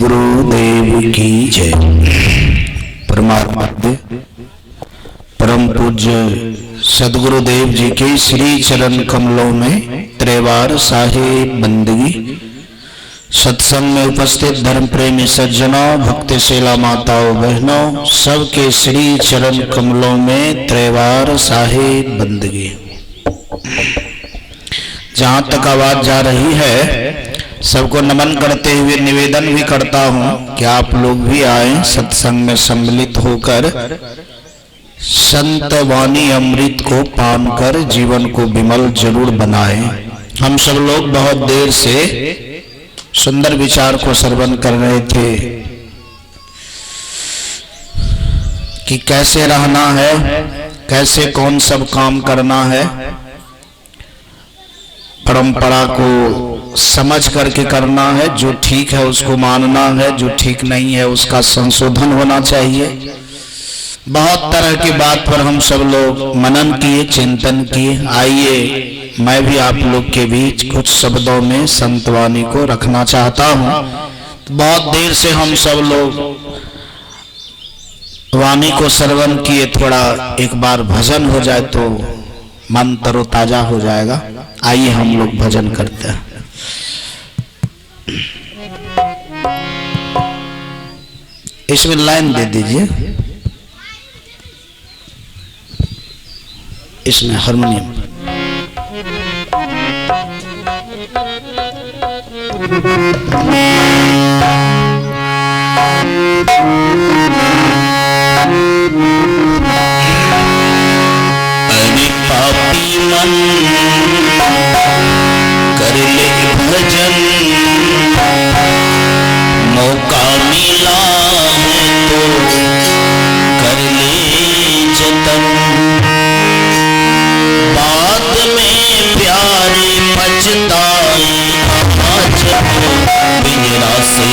गुरुदेव की जय। परमात्मा परम पूज्य सदगुरुदेव जी के श्री चरण कमलों में त्रिवार साहिब बंदगी, सत्संग में उपस्थित धर्म प्रेमी सज्जनों, भक्तिशीला माताओं बहनों, सबके श्री चरण कमलों में त्रिवार साहिब बंदगी। जहां तक आवाज जा रही है सबको नमन करते हुए निवेदन भी करता हूं कि आप लोग भी आए, सत्संग में सम्मिलित होकर संत वाणी अमृत को पान कर जीवन को विमल जरूर बनाएं। हम सब लोग बहुत देर से सुंदर विचार को श्रवण कर रहे थे कि कैसे रहना है, कैसे कौन सब काम करना है, परंपरा को समझ करके करना है, जो ठीक है उसको मानना है, जो ठीक नहीं है उसका संशोधन होना चाहिए। बहुत तरह की बात पर हम सब लोग मनन किए, चिंतन किए। आइए मैं भी आप लोग के बीच कुछ शब्दों में संतवाणी को रखना चाहता हूँ। बहुत देर से हम सब लोग वाणी को श्रवण किए, थोड़ा एक बार भजन हो जाए तो मन तरोताजा हो जाएगा। आइए हम लोग भजन करते हैं। इसमें लाइन दे दीजिए, इसमें हारमोनियम। अरे पापी मन कर ले भजन, मौका मिला है तो कर ले जतन। बाद में प्यारे पछताए आज बिगड़ा से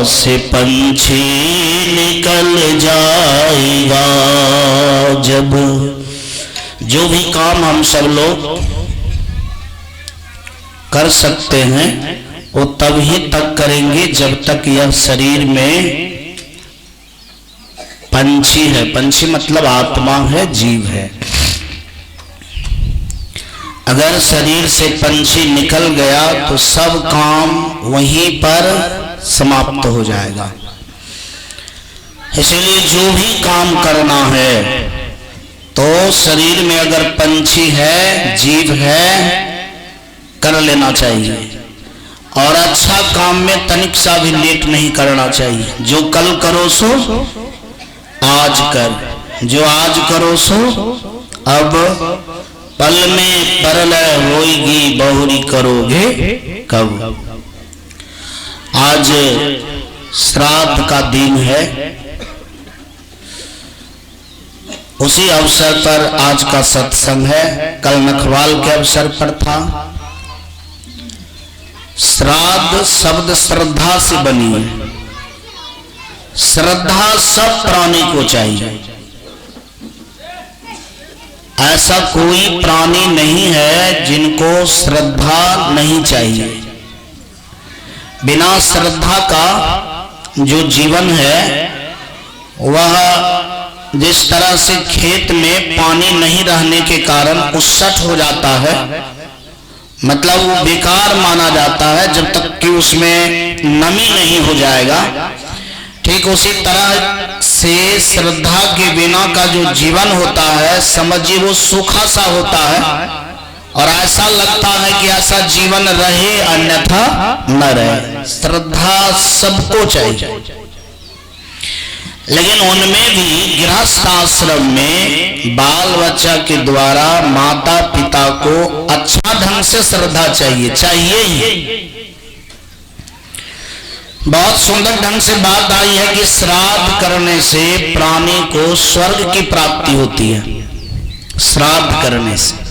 से पंछी निकल जाएगा। जब जो भी काम हम सब लोग कर सकते हैं वो तभी तक करेंगे जब तक यह शरीर में पंछी है। पंछी मतलब आत्मा है, जीव है। अगर शरीर से पंछी निकल गया तो सब काम वहीं पर समाप्त हो जाएगा। इसलिए जो भी काम करना है तो शरीर में अगर पंछी है, जीव है, कर लेना चाहिए। और अच्छा काम में तनिक सा भी लेट नहीं करना चाहिए। जो कल करो सो आज कर, जो आज करो सो अब, पल में परलय होएगी बहुरी करोगे कब। आज श्राद्ध का दिन है, उसी अवसर पर आज का सत्संग है। कल नखवाल के अवसर पर था। श्राद्ध शब्द श्रद्धा से बनी है। श्रद्धा सब प्राणी को चाहिए। ऐसा कोई प्राणी नहीं है जिनको श्रद्धा नहीं चाहिए। बिना श्रद्धा का जो जीवन है वह जिस तरह से खेत में पानी नहीं रहने के कारण उस्सट हो जाता है, मतलब वो बेकार माना जाता है जब तक कि उसमें नमी नहीं हो जाएगा। ठीक उसी तरह से श्रद्धा के बिना का जो जीवन होता है, समझिए वो सूखा सा होता है और ऐसा लगता है कि ऐसा जीवन रहे अन्यथा न रहे। श्रद्धा सबको चाहिए, लेकिन उनमें भी गृहस्थ आश्रम में बाल बच्चा के द्वारा माता पिता को अच्छा ढंग से श्रद्धा चाहिए ही। बहुत सुंदर ढंग से बात आई है कि श्राद्ध करने से प्राणी को स्वर्ग की प्राप्ति होती है। श्राद्ध करने से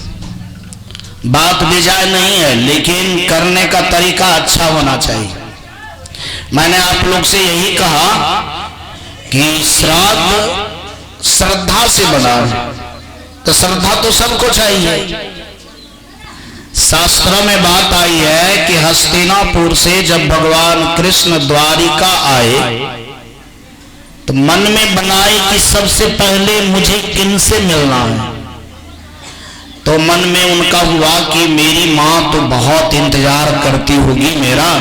बात बेजाय नहीं है, लेकिन करने का तरीका अच्छा होना चाहिए। मैंने आप लोग से यही कहा कि श्राद्ध श्रद्धा से बना है, तो श्रद्धा तो सबको चाहिए। शास्त्रों में बात आई है कि हस्तिनापुर से जब भगवान कृष्ण द्वारिका आए तो मन में बनाए कि सबसे पहले मुझे किनसे मिलना है। तो मन में उनका हुआ कि मेरी माँ तो बहुत इंतजार करती होगी मेरा,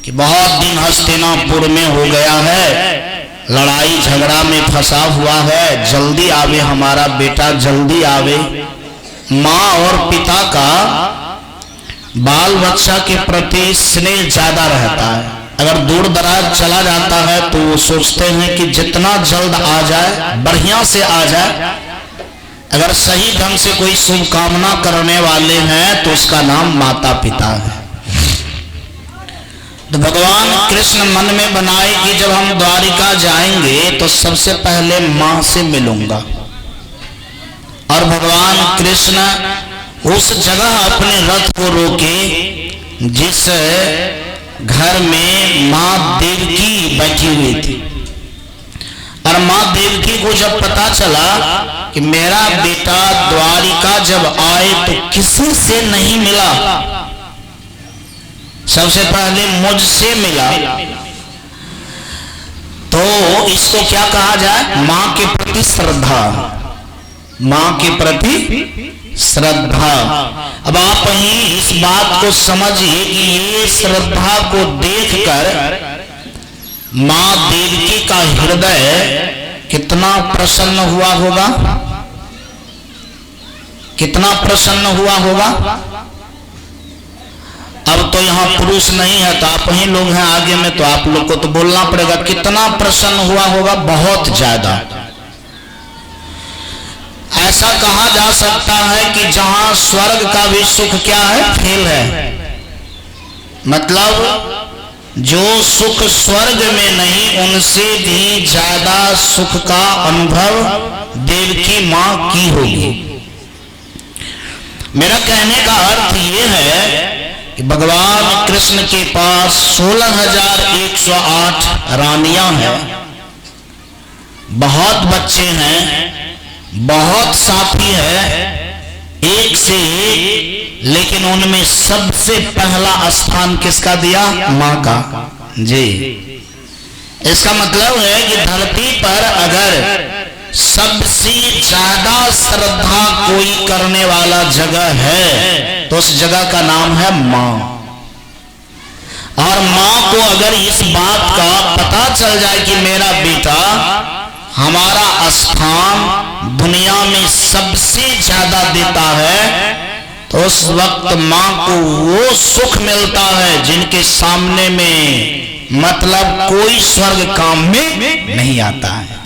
कि बहुत दिन हस्तिनापुर में हो गया है, लड़ाई झगड़ा में फंसा हुआ है, जल्दी आवे हमारा बेटा, जल्दी आवे। माँ और पिता का बाल बच्चा के प्रति स्नेह ज्यादा रहता है। अगर दूर दराज चला जाता है तो वो सोचते हैं कि जितना जल्द आ जाए, बढ़िया से आ जाए। अगर सही ढंग से कोई शुभकामना करने वाले हैं तो उसका नाम माता पिता है। तो भगवान कृष्ण मन में बनाए कि जब हम द्वारिका जाएंगे तो सबसे पहले माँ से मिलूंगा। और भगवान कृष्ण उस जगह अपने रथ को रोके जिस घर में माँ देवकी बैठी हुई थी। और माँ देवकी को जब पता चला कि मेरा बेटा द्वारिका जब आए तो किसी से नहीं मिला, सबसे पहले मुझसे मिला, तो इसको क्या कहा जाए? माँ के प्रति श्रद्धा। माँ के प्रति श्रद्धा। अब आप ही इस बात को समझिए कि ये श्रद्धा को देखकर माँ देवकी का हृदय कितना प्रसन्न हुआ होगा, कितना प्रसन्न हुआ होगा। अब तो यहाँ पुरुष नहीं है तो आप ही लोग हैं आगे में, तो आप लोग को तो बोलना पड़ेगा। कितना प्रसन्न हुआ होगा? बहुत ज्यादा। ऐसा कहा जा सकता है कि जहां स्वर्ग का भी सुख क्या है? फेल है। मतलब जो सुख स्वर्ग में नहीं, उनसे भी ज्यादा सुख का अनुभव देवकी मां की होगी। मेरा कहने का अर्थ यह है कि भगवान कृष्ण के पास 16,108 रानियां हैं, बहुत बच्चे हैं, बहुत साथी हैं, एक से एक, लेकिन उनमें सबसे पहला स्थान किसका दिया? मां का। जी, इसका मतलब है कि धरती पर अगर सबसे ज्यादा श्रद्धा कोई करने वाला जगह है तो उस जगह का नाम है मां। और मां को अगर इस बात का पता चल जाए कि मेरा बेटा हमारा स्थान दुनिया में सबसे ज्यादा देता है, तो उस वक्त मां को वो सुख मिलता है जिनके सामने में मतलब कोई स्वर्ग काम में नहीं आता है।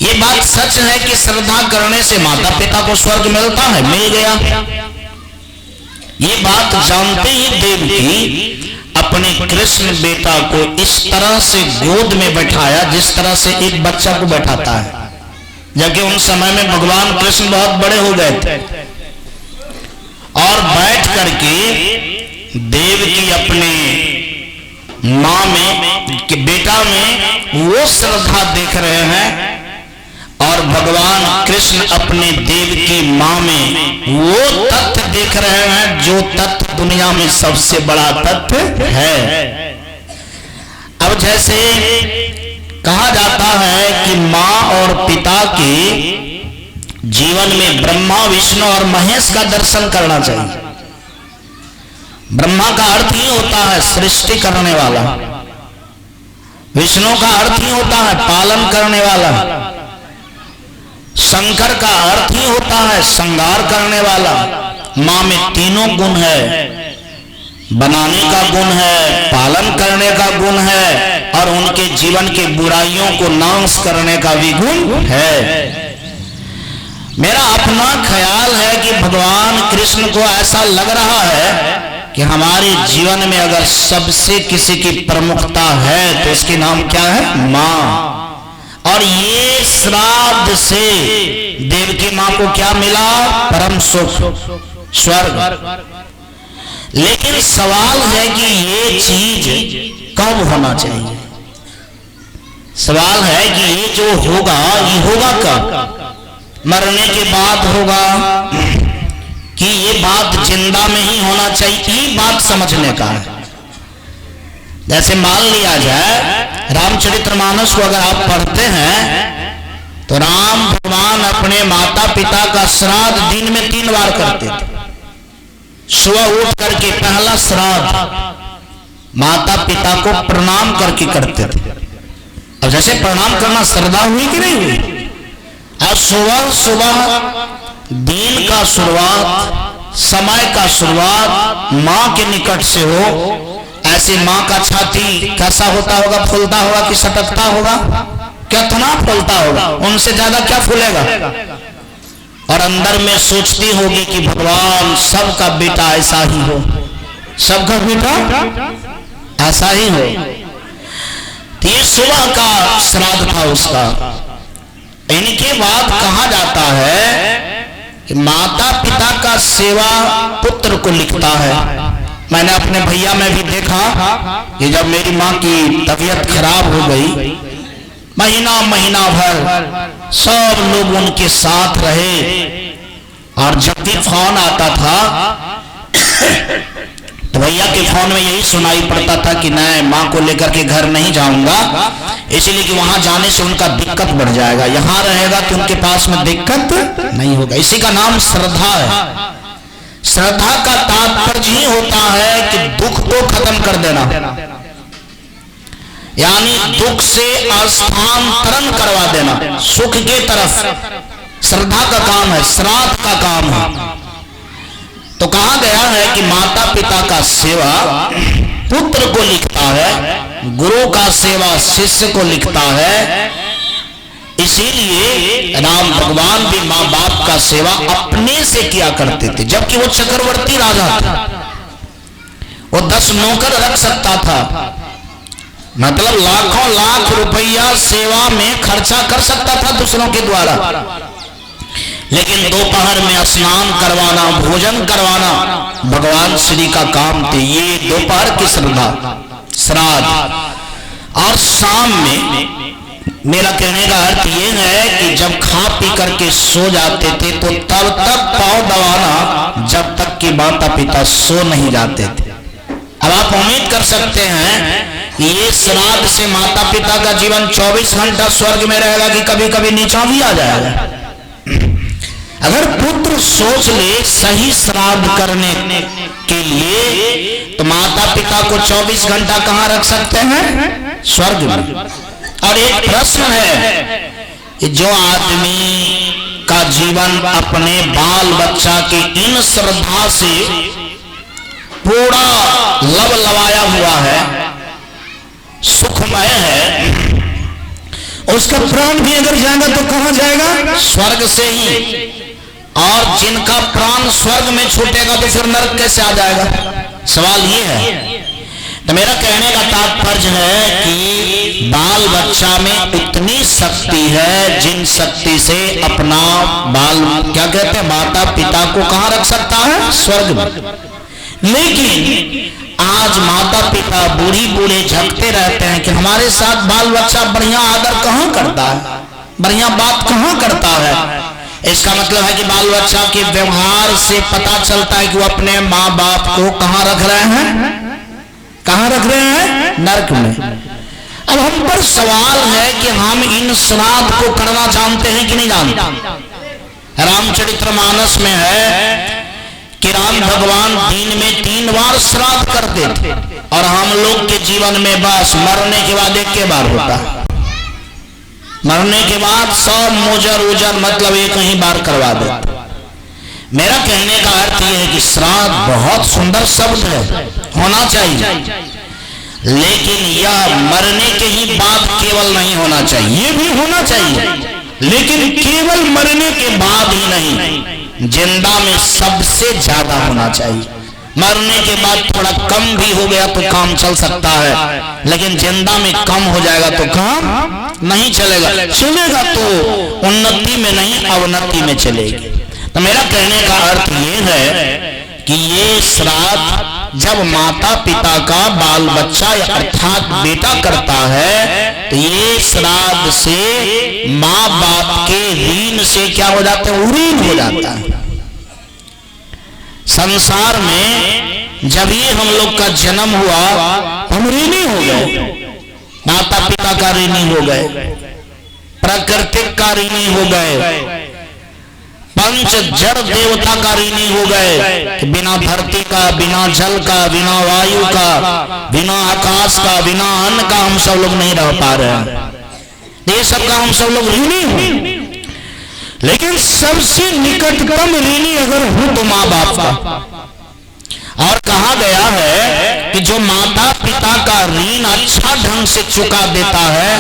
ये बात सच है कि श्रद्धा करने से माता पिता को स्वर्ग मिलता है, मिल गया। ये बात जानते ही देवकी अपने कृष्ण बेटा को इस तरह से गोद में बैठाया जिस तरह से एक बच्चा को बैठाता है, जबकि उन समय में भगवान कृष्ण बहुत बड़े हो गए थे। और बैठ करके देवकी अपने मां में कि बेटा में वो श्रद्धा देख रहे हैं, और भगवान कृष्ण अपने देवकी मां में वो तथ्य देख रहे हैं जो तथ्य दुनिया में सबसे बड़ा तथ्य है। अब जैसे कहा जाता है कि मां और पिता के जीवन में ब्रह्मा, विष्णु और महेश का दर्शन करना चाहिए। ब्रह्मा का अर्थ ही होता है सृष्टि करने वाला, विष्णु का अर्थ ही होता है पालन करने वाला, शंकर का अर्थ ही होता है श्रृंगार करने वाला। मां में तीनों गुण है, बनाने का गुण है, पालन करने का गुण है, और उनके जीवन के बुराइयों को नाश करने का भी गुण है। मेरा अपना ख्याल है कि भगवान कृष्ण को ऐसा लग रहा है कि हमारे जीवन में अगर सबसे किसी की प्रमुखता है तो उसके नाम क्या है? मां। और ये श्राद्ध से देवकी मां को क्या मिला? परम सुख, स्वर्ग। लेकिन सवाल है कि ये चीज कब होना चाहिए? सवाल है कि ये जो होगा ये होगा कब? मरने के बाद होगा कि ये बात जिंदा में ही होना चाहिए? ये बात समझने का है। जैसे मान लिया जाए रामचरितमानस को अगर आप पढ़ते हैं तो राम भगवान अपने माता पिता का श्राद्ध दिन में 3 बार करते थे। सुबह उठ करके पहला श्राद्ध माता पिता को प्रणाम करके करते थे। अब जैसे प्रणाम करना श्रद्धा हुई कि नहीं हुई? और सुबह सुबह दिन का शुरुआत, समय का शुरुआत मां के निकट से हो। ऐसे मां का छाती कैसा होता होगा? फूलता होगा कि सटकता होगा? कितना फूलता होगा? उनसे ज्यादा क्या फूलेगा? और अंदर में सोचती होगी कि भगवान सबका बेटा ऐसा ही हो, सबका बेटा ऐसा ही हो। तो ये सुबह का श्राद्ध था उसका। इनके बाद कहा जाता है कि माता पिता का सेवा पुत्र को लिखता है। मैंने अपने भैया में भी देखा कि जब मेरी माँ की तबीयत खराब हो गई, महीना महीना भर सब लोग उनके साथ रहे, और जब भी फोन आता था तो भैया के फोन में यही सुनाई पड़ता था कि मैं माँ को लेकर के घर नहीं जाऊंगा, इसलिए कि वहां जाने से उनका दिक्कत बढ़ जाएगा, यहाँ रहेगा तो उनके पास में दिक्कत नहीं होगा। इसी का नाम श्रद्धा है। श्रद्धा का तात्पर्य ही होता है कि दुख को खत्म कर देना, यानी दुख से स्थानांतरण करवा देना सुख के तरफ। श्रद्धा का काम है, श्राद्ध का काम है। तो कहा गया है कि माता पिता का सेवा पुत्र को लिखता है, गुरु का सेवा शिष्य को लिखता है। इसीलिए राम भगवान भी माँ बाप का सेवा अपने से किया करते थे, जबकि वो चक्रवर्ती राजा था। वो 10 नौकर रख सकता था, मतलब लाखों लाख रुपया सेवा में खर्चा कर सकता था दूसरों के द्वारा। लेकिन दोपहर में स्नान करवाना, भोजन करवाना भगवान श्री का काम थे। ये दोपहर की श्राद्ध। और शाम में मेरा कहने का अर्थ ये है कि जब खा पी करके सो जाते थे तो तब तक पाँव दबाना जब तक कि माता पिता सो नहीं जाते थे। अब आप उम्मीद कर सकते हैं कि ये श्राद्ध से माता पिता का जीवन 24 घंटा स्वर्ग में रहेगा कि कभी कभी नीचा भी आ जाएगा। अगर पुत्र सोच ले सही श्राद्ध करने के लिए तो माता पिता को 24 घंटा कहां रख सकते हैं? स्वर्ग में। और एक प्रश्न है कि जो आदमी का जीवन अपने बाल बच्चा की इन श्रद्धा से पूरा लवलवाया हुआ है, सुखमय है, उसका प्राण भी अगर जाएगा तो कहां जाएगा? स्वर्ग से ही। और जिनका प्राण स्वर्ग में छूटेगा तो फिर नरक कैसे आ जाएगा? सवाल ये है। तो मेरा कहने का तात्पर्य है कि बाल बच्चा में उतनी शक्ति है जिन शक्ति से अपना बाल क्या कहते हैं माता पिता को कहां रख सकता है? स्वर्ग में। लेकिन आज माता पिता बूढ़ी बूढ़े झकते रहते हैं कि हमारे साथ बाल बच्चा बढ़िया आदर कहां करता है, बढ़िया बात कहां करता है। इसका मतलब है कि बाल बच्चा के व्यवहार से पता चलता है कि वो अपने माँ बाप को कहां रख रहे हैं? कहां रख रहे हैं? नरक में। अब हम पर सवाल है कि हम इन श्राद्ध को करना जानते हैं कि नहीं जानते? रामचरितमानस में है कि राम भगवान दिन में 3 बार श्राद्ध करते थे और हम लोग के जीवन में बस मरने के बाद एक बार होता है। मरने के बाद सब मोजर उजर मतलब एक ही बार करवा देते। मेरा कहने का अर्थ यह है कि श्राद्ध बहुत सुंदर शब्द है, होना चाहिए, लेकिन यह मरने के ही बाद केवल नहीं होना चाहिए। ये भी होना चाहिए, लेकिन केवल मरने के बाद ही नहीं, जिंदा में सबसे ज्यादा होना चाहिए। मरने के बाद थोड़ा कम भी हो गया तो काम चल सकता है, लेकिन जिंदा में कम हो जाएगा तो काम नहीं चलेगा। चलेगा तो उन्नति में नहीं अवनति में चलेगी। तो मेरा कहने का अर्थ ये है कि ये श्राद्ध जब माता पिता का बाल बच्चा अर्थात बेटा करता है तो ये श्राद्ध से माँ बाप के ऋण से क्या हो जाता है? उऋण हो जाता है। संसार में जब ये हम लोग का जन्म हुआ हम ऋणी हो गए, माता पिता का ऋणी हो गए, प्राकृतिक का ऋणी हो गए, पंच जड़ देवता का ऋणी हो गए। बिना धरती का, बिना जल का, बिना वायु का, बिना आकाश का, बिना अन्न का हम सब लोग नहीं रह पा रहे हैं। ये सब का हम सब लोग ऋणी हो। लेकिन सबसे निकटतम ऋणी अगर हो तो माँ बाप का। और कहा गया है कि जो माता पिता का ऋण अच्छा ढंग से चुका देता है,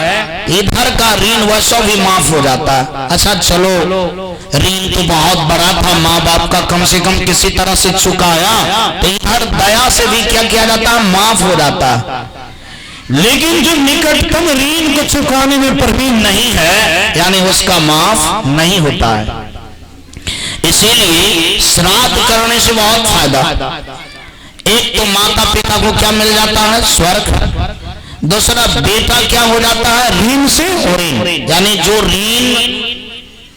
इधर का ऋण वैसा भी माफ हो जाता है। अच्छा चलो ऋण तो बहुत बड़ा था माँ बाप का, कम से कम किसी तरह से चुकाया, तो इधर दया से भी क्या किया जाता है? माफ हो जाता है। लेकिन जो निकटतम ऋण को चुकाने में प्रवीण नहीं है, यानी उसका माफ नहीं होता है। इसीलिए श्राद्ध करने से बहुत फायदा। एक तो माता पिता को क्या मिल जाता है? स्वर्ग। दूसरा बेटा क्या हो जाता है? ऋण से ऋण, यानी जो ऋण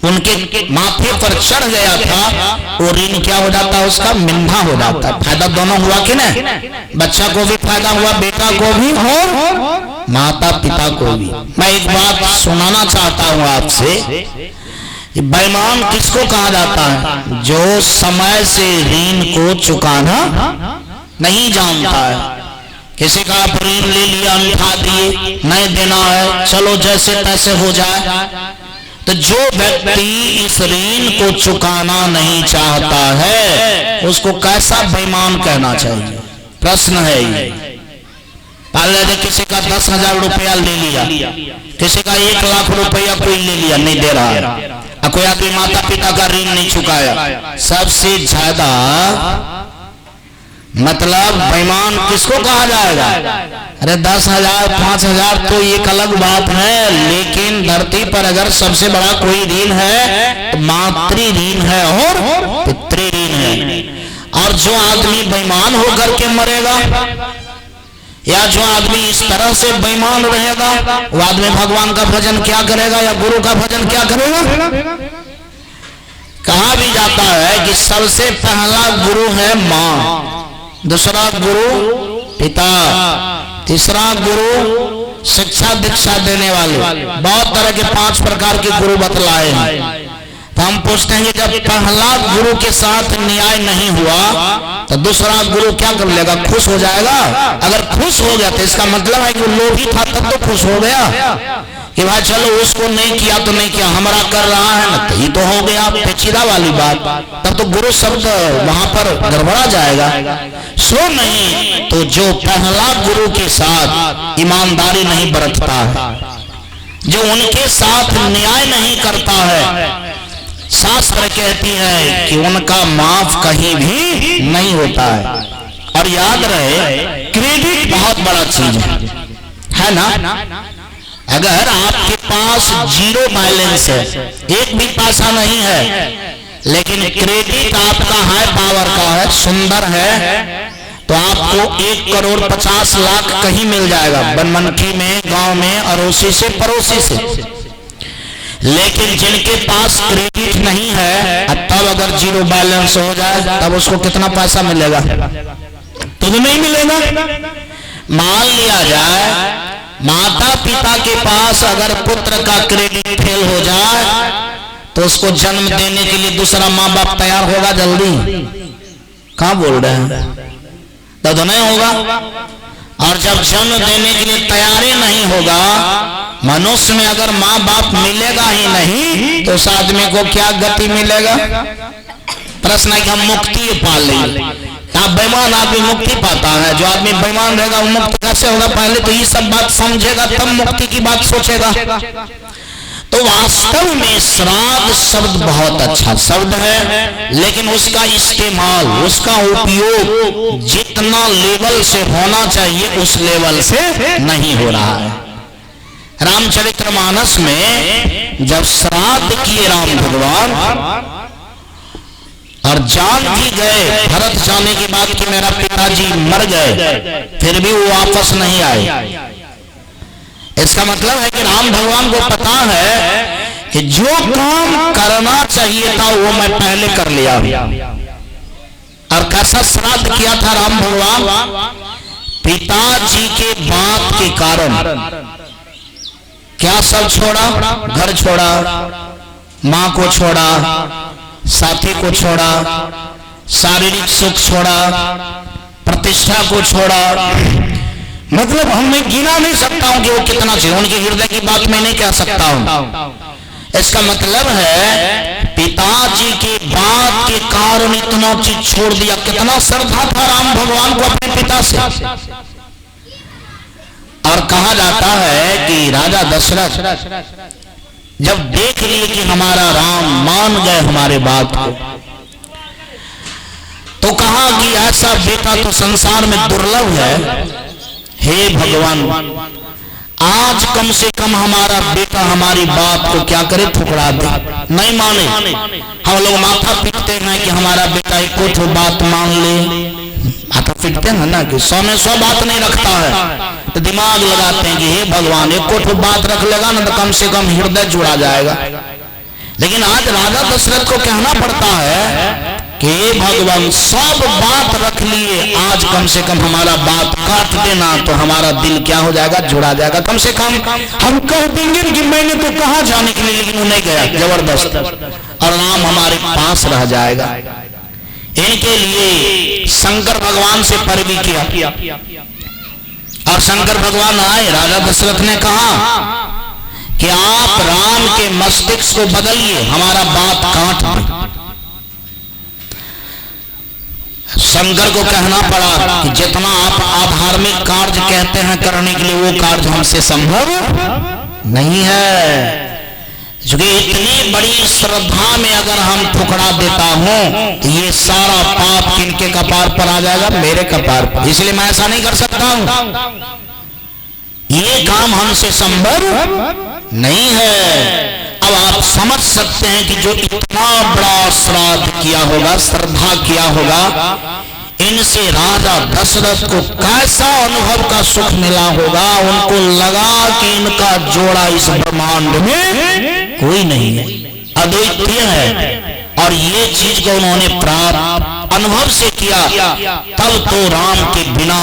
उनके माथे पर चढ़ गया था वो ऋण क्या हो जाता है? उसका मिंधा हो जाता है। फायदा दोनों हुआ कि नहीं? बच्चा को भी फायदा हुआ, बेटा को भी और माता पिता को भी। मैं एक बात सुनाना चाहता हूँ आपसे, बेईमान किसको कहा जाता है? जो समय से ऋण को चुकाना नहीं जानता है। किसी का आप ऋण ले लिया, उठा दिए, नहीं देना है, चलो जैसे तैसे हो जाए। तो जो व्यक्ति इस ऋण को चुकाना नहीं चाहता है उसको कैसा बेईमान कहना चाहिए? प्रश्न है ये। पहले किसी का 10,000 रुपया ले लिया, किसी का 1 लाख रुपया कोई ले लिया, नहीं दे रहा है, कोई आदमी माता पिता का ऋण नहीं चुकाया। सबसे ज्यादा मतलब बेईमान किसको कहा जाएगा? अरे 10,000 5,000 तो एक अलग बात है, लेकिन धरती पर अगर सबसे बड़ा कोई ऋण है तो मातृ ऋण है और पितृ ऋण है। और जो आदमी बेईमान होकर के मरेगा या जो आदमी इस तरह से बेईमान रहेगा, वो आदमी भगवान का भजन क्या करेगा या गुरु का भजन क्या करेगा? कहा भी जाता है कि सबसे पहला गुरु है माँ, दूसरा गुरु पिता, तीसरा गुरु शिक्षा दीक्षा देने वाले। बहुत तरह के 5 प्रकार के गुरु बतलाए हैं। तो हम पूछते हैं कि जब पहला गुरु के साथ न्याय नहीं हुआ तो दूसरा गुरु क्या कर लेगा? खुश हो जाएगा। अगर खुश हो गया तो इसका मतलब है कि वो लोभी था तब तो खुश हो गया कि भाई चलो उसको नहीं किया तो नहीं किया, हमारा कर रहा है ना तो ही तो हो गया, पेचीदा वाली बात। तब तो गुरु शब्द वहां पर गड़बड़ा जाएगा। सो नहीं तो जो पहला गुरु के साथ ईमानदारी नहीं बरतता है, जो उनके साथ न्याय नहीं करता है, शास्त्र कहती है कि उनका माफ कहीं भी नहीं होता है। और याद रहे क्रेडिट बहुत बड़ा चीज है ना। अगर आपके पास 0 बैलेंस है, एक भी पैसा नहीं है, लेकिन क्रेडिट आपका हाई पावर का है, सुंदर है, तो आपको 1,50,00,000 कहीं मिल जाएगा, बनमनखी में, गांव में, अड़ोसी से पड़ोसी से। लेकिन जिनके पास क्रेडिट नहीं है, तब अगर 0 बैलेंस हो जाए तब उसको कितना पैसा मिलेगा? तो नहीं मिलेगा। मान लिया जाए माता पिता के पास अगर पुत्र का क्रेडिट फेल हो जाए तो उसको जन्म देने के लिए दूसरा माँ बाप तैयार होगा जल्दी? कहाँ बोल रहे हैं? तो नहीं होगा। और जब जन्म देने के लिए तैयारी नहीं होगा, मनुष्य में अगर माँ बाप मिलेगा ही नहीं तो उस आदमी को क्या गति मिलेगा? प्रश्न है कि हम मुक्ति पा लेंगे। बेईमान आदमी मुक्ति पाता है, जो आदमी बेईमान रहेगा वो मुक्त कैसे होगा? पहले तो ये सब बात समझेगा तब मुक्ति की बात सोचेगा। तो वास्तव में श्राद्ध शब्द बहुत अच्छा शब्द है, लेकिन उसका इस्तेमाल, उसका उपयोग जितना लेवल से होना चाहिए उस लेवल से नहीं हो रहा है। रामचरितमानस में जब श्राद्ध किए राम भगवान और जान भी गए, भरत जाने के बाद कि मेरा पिताजी मर गए, फिर भी वो वापस नहीं आए। इसका मतलब है कि राम भगवान को पता है कि जो काम करना चाहिए था वो मैं पहले कर लिया। और कैसा श्राद्ध किया था राम भगवान? पिताजी के बात के कारण क्या सब छोड़ा? घर छोड़ा, माँ को छोड़ा, साथी को छोड़ा, शारीरिक सुख छोड़ा, प्रतिष्ठा को छोड़ा। मतलब मैं गिना नहीं सकता हूं कि वो कितना चाहिए, उनके हृदय की बात मैं नहीं कह सकता हूं। इसका मतलब है पिताजी के बात के कारण इतना चीज छोड़ दिया। कितना श्रद्धा था राम भगवान को अपने पिता से। और कहा जाता है कि राजा दशरथ जब देख लिए कि हमारा राम मान गए हमारे बात को, तो कहा कि ऐसा बेटा तो संसार में दुर्लभ है। हे भगवान, आज कम से कम हमारा बेटा हमारी बात को क्या करे? ठुकरा दे। नहीं माने, हम लोग माथा पीटते हैं कि हमारा बेटा एक बात मान ले। माथा पीटते हैं ना कि 100 में 100 बात नहीं रखता है, तो दिमाग लगाते हैं कि हे भगवान एक बात रख लेगा ना तो कम से कम हृदय जुड़ा जाएगा। लेकिन आज राजा दशरथ को कहना पड़ता है कि हे भगवान सब बात रख लिए, आज कम से कम हमारा बात काट देना तो हमारा दिल क्या हो जाएगा? जुड़ा जाएगा। कम से कम हम कह देंगे कि मैंने तो कहा जाने के लिए, लेकिन वो नहीं गया जबरदस्त, और राम हमारे पास रह जाएगा। इनके लिए शंकर भगवान से परवी किया, और शंकर भगवान आए। राजा दशरथ ने कहा कि आप राम के मस्तिष्क को बदलिए, हमारा बात काट दें। शंकर को कहना पड़ा कि जितना आप आधार्मिक कार्य कहते हैं करने के लिए, वो कार्य हमसे संभव नहीं है। क्योंकि इतनी बड़ी श्रद्धा में अगर हम ठुकरा देता हूं तो ये सारा पाप किनके कपार पर आ जाएगा? मेरे कपार पर। इसलिए मैं ऐसा नहीं कर सकता हूं, ये काम हमसे संभव नहीं है। अब आप समझ सकते हैं कि जो इतना बड़ा श्राद्ध किया होगा, श्रद्धा किया होगा, इनसे राजा दशरथ को कैसा अनुभव का सुख मिला होगा। उनको लगा कि इनका जोड़ा इस ब्रह्मांड में कोई नहीं है, अद्वितीय है, और ये चीज को उन्होंने प्राप्त अनुभव से किया। तब तो राम के बिना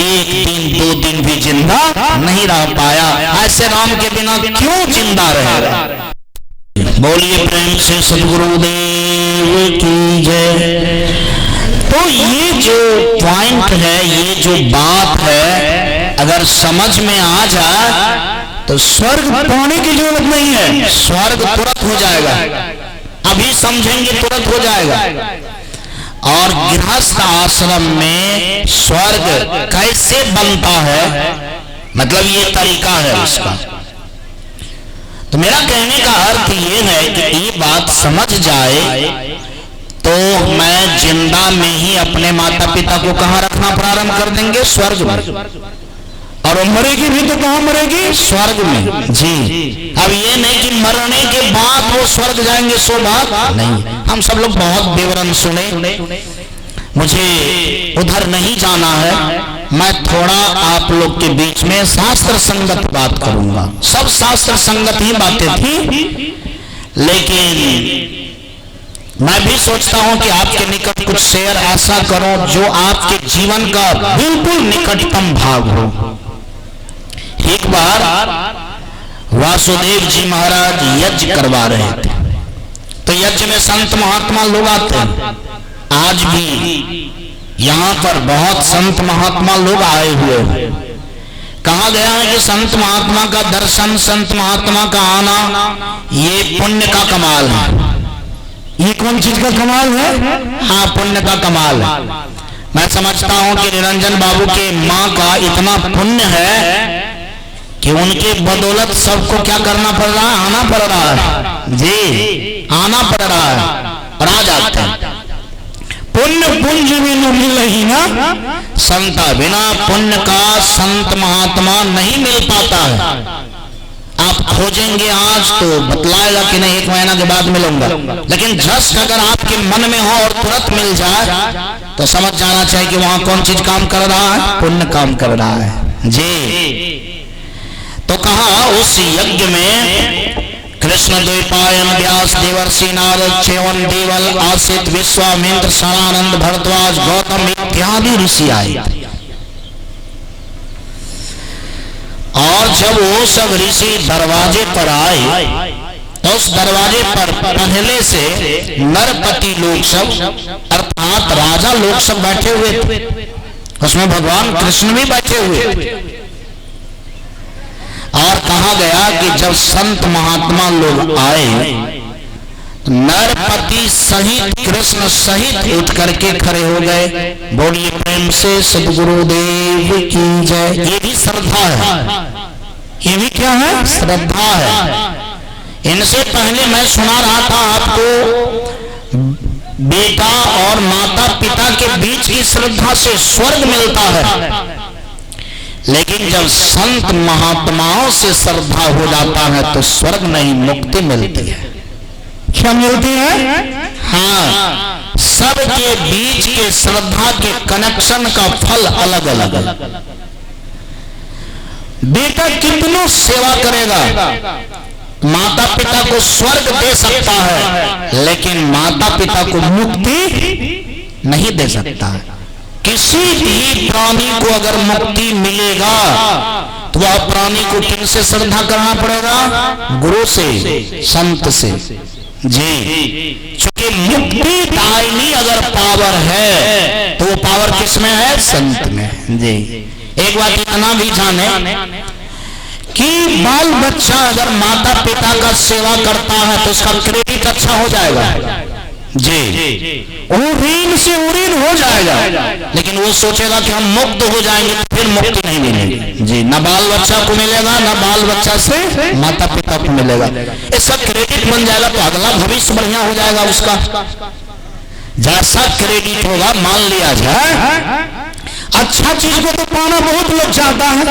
एक दिन 2 दिन भी जिंदा नहीं रह पाया। ऐसे राम के बिना क्यों जिंदा रहेगा? बोलिए प्रेम से सद्गुरुदेव की जय। तो ये जो पॉइंट है, ये जो बात है, अगर समझ में आ जाए तो स्वर्ग पाने की जरूरत नहीं है, स्वर्ग तुरंत हो जाएगा। अभी समझेंगे तुरंत हो जाएगा। और गृहस्थ आश्रम में स्वर्ग कैसे बनता है, मतलब ये तरीका है उसका। तो मेरा कहने का अर्थ ये है कि ये बात समझ जाए तो मैं जिंदा में ही अपने माता पिता को कहाँ रखना प्रारंभ कर देंगे? स्वर्ग में। और वो मरेगी भी तो कहाँ मरेगी? स्वर्ग में। जी, अब ये नहीं कि मरने के बाद वो स्वर्ग जाएंगे, सो बात नहीं। हम सब लोग बहुत विवरण सुने, मुझे उधर नहीं जाना है। मैं थोड़ा आप लोग के बीच में शास्त्र संगत बात करूंगा। सब शास्त्र संगत ही बातें थी, लेकिन मैं भी सोचता हूं कि आपके निकट कुछ शेयर ऐसा करूं जो आपके जीवन का बिल्कुल निकटतम भाग हो। एक बार वासुदेव जी महाराज यज्ञ करवा रहे थे, तो यज्ञ में संत महात्मा लोग आते हैं। आज भी यहाँ पर बहुत संत महात्मा लोग आए हुए हैं। कहा गया है कि संत महात्मा का दर्शन, संत महात्मा का आना, ये पुण्य का कमाल है। ये कौन चीज का कमाल है? हाँ, पुण्य का कमाल है। मैं समझता हूं कि निरंजन बाबू के माँ का इतना पुण्य है कि उनके बदौलत सबको क्या करना पड़ रहा है? आना पड़ रहा है। जी, आना पड़ रहा है और आ जाते हैं। पुण्य पुंज भी न मिले ही ना संता, बिना पुण्य का संत महात्मा नहीं मिल पाता है। आप खोजेंगे आज तो बतलाएगा कि नहीं 1 महीना के बाद मिलूंगा, लेकिन जस्ट अगर आपके मन में हो और तुरंत मिल जाए तो समझ जाना चाहिए कि वहां कौन चीज काम कर रहा है? पुण्य काम कर रहा है। जी, तो कहा उस यज्ञ में कृष्ण द्वैपायन व्यास देवर्षि नारद च्यवन देवल आसित विश्वामित्र सनानंद भरद्वाज गौतम इत्यादि ऋषि आए। और जब वो सब ऋषि दरवाजे पर आए तो उस दरवाजे पर पहले से नरपति लोग सब अर्थात राजा लोग सब बैठे हुए थे। उसमें भगवान कृष्ण भी बैठे हुए थे। और कहा गया कि जब संत महात्मा लोग आए, नरपति सहित कृष्ण सहित उठ करके खड़े हो गए। बोलिए प्रेम से सद्गुरुदेव की जय। ये भी श्रद्धा है, ये भी क्या है? श्रद्धा है। इनसे पहले मैं सुना रहा था आपको, बेटा और माता पिता के बीच की श्रद्धा से स्वर्ग मिलता है, लेकिन जब संत महात्माओं से श्रद्धा हो जाता है तो स्वर्ग नहीं, मुक्ति मिलती है। क्या मिलती है? हाँ, सबके बीच के श्रद्धा के कनेक्शन का फल अलग अलग है। बेटा कितनों सेवा करेगा, माता पिता को स्वर्ग दे सकता है, लेकिन माता पिता को मुक्ति नहीं दे सकता है। किसी भी प्राणी को अगर मुक्ति मिलेगा तो वह प्राणी को किनसे श्रद्धा करना पड़ेगा? गुरु से, संत से। जी, क्योंकि मुक्ति दायिनी अगर पावर है तो वो पावर किसमें है? संत में। जी, एक बात इतना भी जाने कि बाल बच्चा अगर माता पिता का सेवा करता है तो उसका क्रेडिट अच्छा हो जाएगा। जी, उरीन से उरीन हो जाएगा, लेकिन वो सोचेगा कि हम मुक्त हो जाएंगे, फिर मुक्ति नहीं मिलेगी जी। न बाल बच्चा को मिलेगा, न बाल बच्चा से माता पिता को मिलेगा। इसका क्रेडिट बन जाएगा तो अगला भविष्य बढ़िया हो जाएगा उसका। जैसा क्रेडिट होगा, मान लिया जाए अच्छा चीज को तो पाना बहुत लोग चाहता है।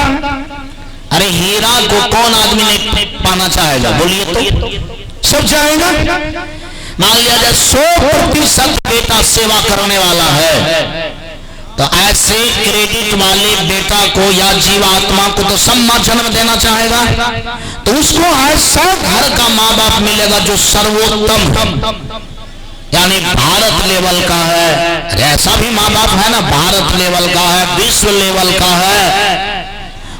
अरे हीरा को कौन आदमी नहीं पाना चाहेगा, बोलिए तो सब चाहेगा। मान लिया जाए 100% बेटा सेवा करने वाला है, तो ऐसे क्रेडिट वाले बेटा को या जीवात्मा को तो सम्मान जन्म देना चाहेगा। तो उसको ऐसा घर का माँ बाप मिलेगा जो सर्वोत्तम यानी भारत लेवल का है। ऐसा भी माँ बाप है ना, भारत लेवल का है, विश्व लेवल का है।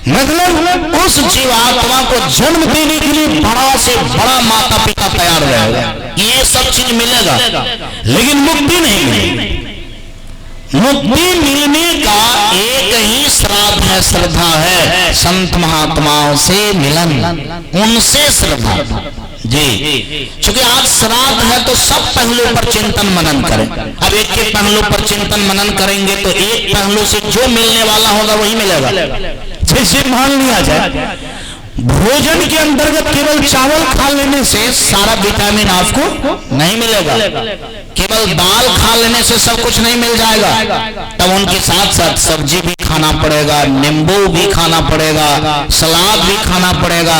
मतलब उस जीवात्मा को जन्म देने के लिए बड़ा से बड़ा माता पिता तैयार रहेगा। ये सब चीज मिलेगा, लेकिन मुक्ति नहीं मिलेगी। मुक्ति मिलने का एक ही श्राद्ध है, श्रद्धा है, संत महात्माओं से मिलन, उनसे श्रद्धा जी। क्योंकि आज श्राद्ध है तो सब पहलू पर चिंतन मनन करें। अब एक एक पहलू पर चिंतन मनन करेंगे तो एक पहलू से जो मिलने वाला होगा वही मिलेगा। जैसे मान लिया जाए भोजन के अंतर्गत केवल चावल खा लेने से सारा विटामिन आपको नहीं मिलेगा, केवल दाल खा लेने से सब कुछ नहीं मिल जाएगा। तब उनके साथ साथ सब्जी भी खाना पड़ेगा, नींबू भी खाना पड़ेगा, सलाद भी खाना पड़ेगा।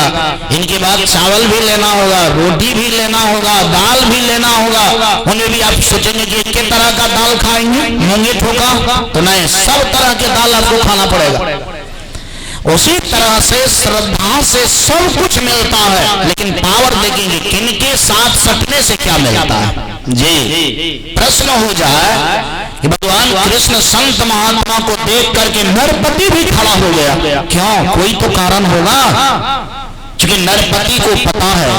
इनके बाद चावल भी लेना होगा, रोटी भी लेना होगा, दाल भी लेना होगा। उन्हें भी आप सोचेंगे कि एक तरह का दाल खाएंगे, मूंगी ठोका, तो नहीं, सब तरह के दाल आपको खाना पड़ेगा। उसी तरह से श्रद्धा से सब कुछ मिलता है, लेकिन पावर देखेंगे किनके साथ सटने से क्या मिलता है जी। प्रश्न हो जाए कि भगवान कृष्ण संत महात्मा को देख करके नरपति भी खड़ा हो गया, क्यों? कोई तो कारण होगा, क्योंकि नरपति को पता है,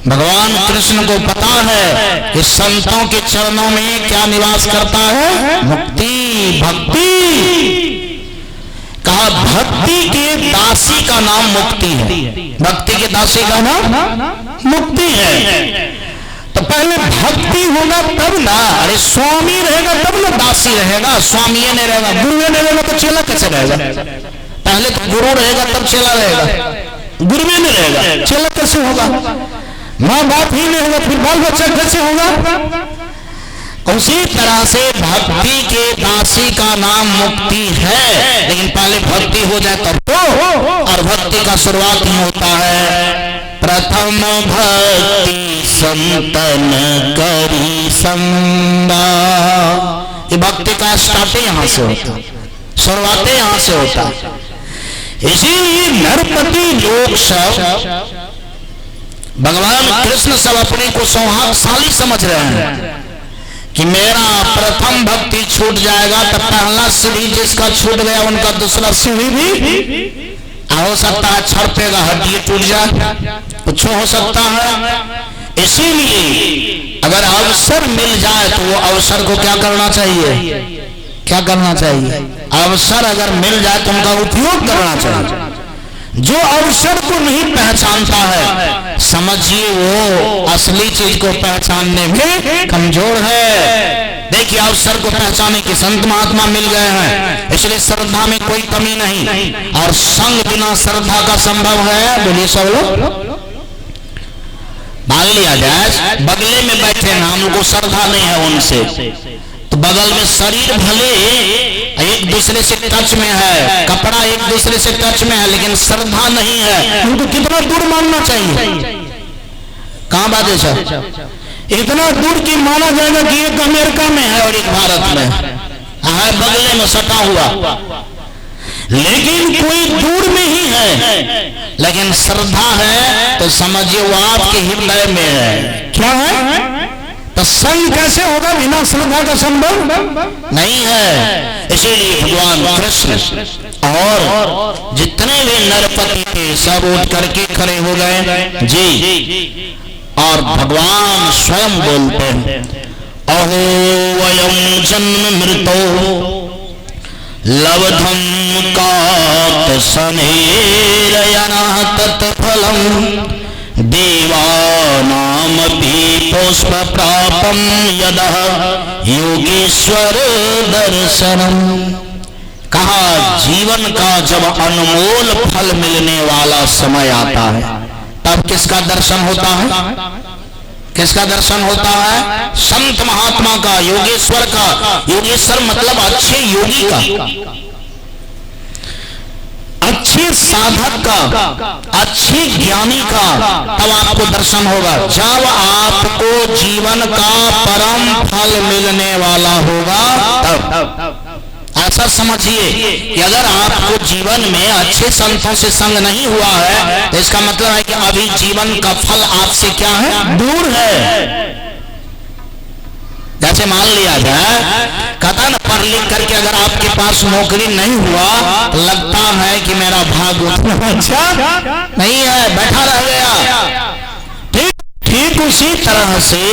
भगवान कृष्ण को पता है कि संतों के चरणों में क्या निवास करता है, मुक्ति, भक्ति। कहा भक्ति के दासी का नाम मुक्ति है, भक्ति के दासी का नाम मुक्ति है। तो पहले भक्ति होगा तब ना, अरे स्वामी रहेगा तब ना दासी रहेगा, स्वामी नहीं रहेगा, गुरु नहीं रहेगा तो चेला कैसे रहेगा? पहले तो गुरु रहेगा तब चेला रहेगा, गुरु नहीं रहेगा चेला कैसे होगा? माँ बाप ही नहीं होगा फिर बाल बच्चा कैसे होगा? उसी तरह से भक्ति के दासी का नाम मुक्ति है, लेकिन पहले भक्ति हो जाए तब तो। और भक्ति का शुरुआत ही होता है प्रथम भक्ति संतन करी संगा। ये भक्ति का स्टार्टिंग यहाँ से होता है, शुरुआतें यहाँ से होता है। इसीलिए नरपति लोग सब भगवान कृष्ण सब अपने को सौभाग्यशाली समझ रहे हैं कि मेरा प्रथम भक्ति छूट जाएगा तो पहला सीढ़ी जिसका छूट गया उनका दूसरा सीढ़ी भी हो सकता है छड़पेगा, हड्डी टूट जाए, कुछ हो सकता है। इसीलिए अगर अवसर मिल जाए तो वो अवसर को क्या करना चाहिए, क्या करना चाहिए? अवसर अगर मिल जाए तो उनका उपयोग करना चाहिए। जो अवसर को नहीं पहचानता है समझिए वो असली चीज को पहचानने में कमजोर है। देखिए अवसर को पहचाने के संत महात्मा मिल गए हैं, इसलिए श्रद्धा में कोई कमी नहीं। और संग बिना श्रद्धा का संभव है, बोलिए सब लोग। मान लिया जाए बगले में बैठे हैं, हम लोग को श्रद्धा नहीं है उनसे, तो बगल में शरीर भले एक दूसरे से टच में है, कपड़ा एक दूसरे से टच में है, लेकिन श्रद्धा नहीं है, उनको कितना दूर मानना चाहिए? कहाँ बात है सर? इतना दूर की माना जाएगा कि एक अमेरिका में है और एक भारत में है, बगले में सटा हुआ, लेकिन कोई दूर में ही है, लेकिन श्रद्धा है तो समझिए वो आपके हृदय में है। क्या है? तो संग कैसे होगा? बिना श्रद्धा का संभव नहीं है। इसीलिए भगवान कृष्ण और जितने भी नरपति थे सब उठ करके खड़े हो गए जी, और भगवान स्वयं बोलते हैं अहो वयम जन्म मृतो लवधम कात सनेरयना तत्फलम देवानाम त्वमपि पुष्प प्रापम यदः योगेश्वर दर्शनम। कहा जीवन का जब अनमोल फल मिलने वाला समय आता है तब किसका दर्शन होता है? किसका दर्शन होता है? संत महात्मा का, योगेश्वर का। योगेश्वर मतलब अच्छे योगी का, अच्छे साधक का, अच्छे ज्ञानी का। तब आपको दर्शन होगा जब आपको जीवन का परम फल मिलने वाला होगा तब। ऐसा समझिए कि अगर आपको जीवन में अच्छे संतों से संग नहीं हुआ है तो इसका मतलब है कि अभी जीवन का फल आपसे क्या है? दूर है। जैसे मान लिया जाए, कहता न पढ़ लिख करके अगर आपके पास नौकरी नहीं हुआ तो लगता है कि मेरा भाग उतना अच्छा नहीं है, बैठा रह गया। ठीक उसी तरह से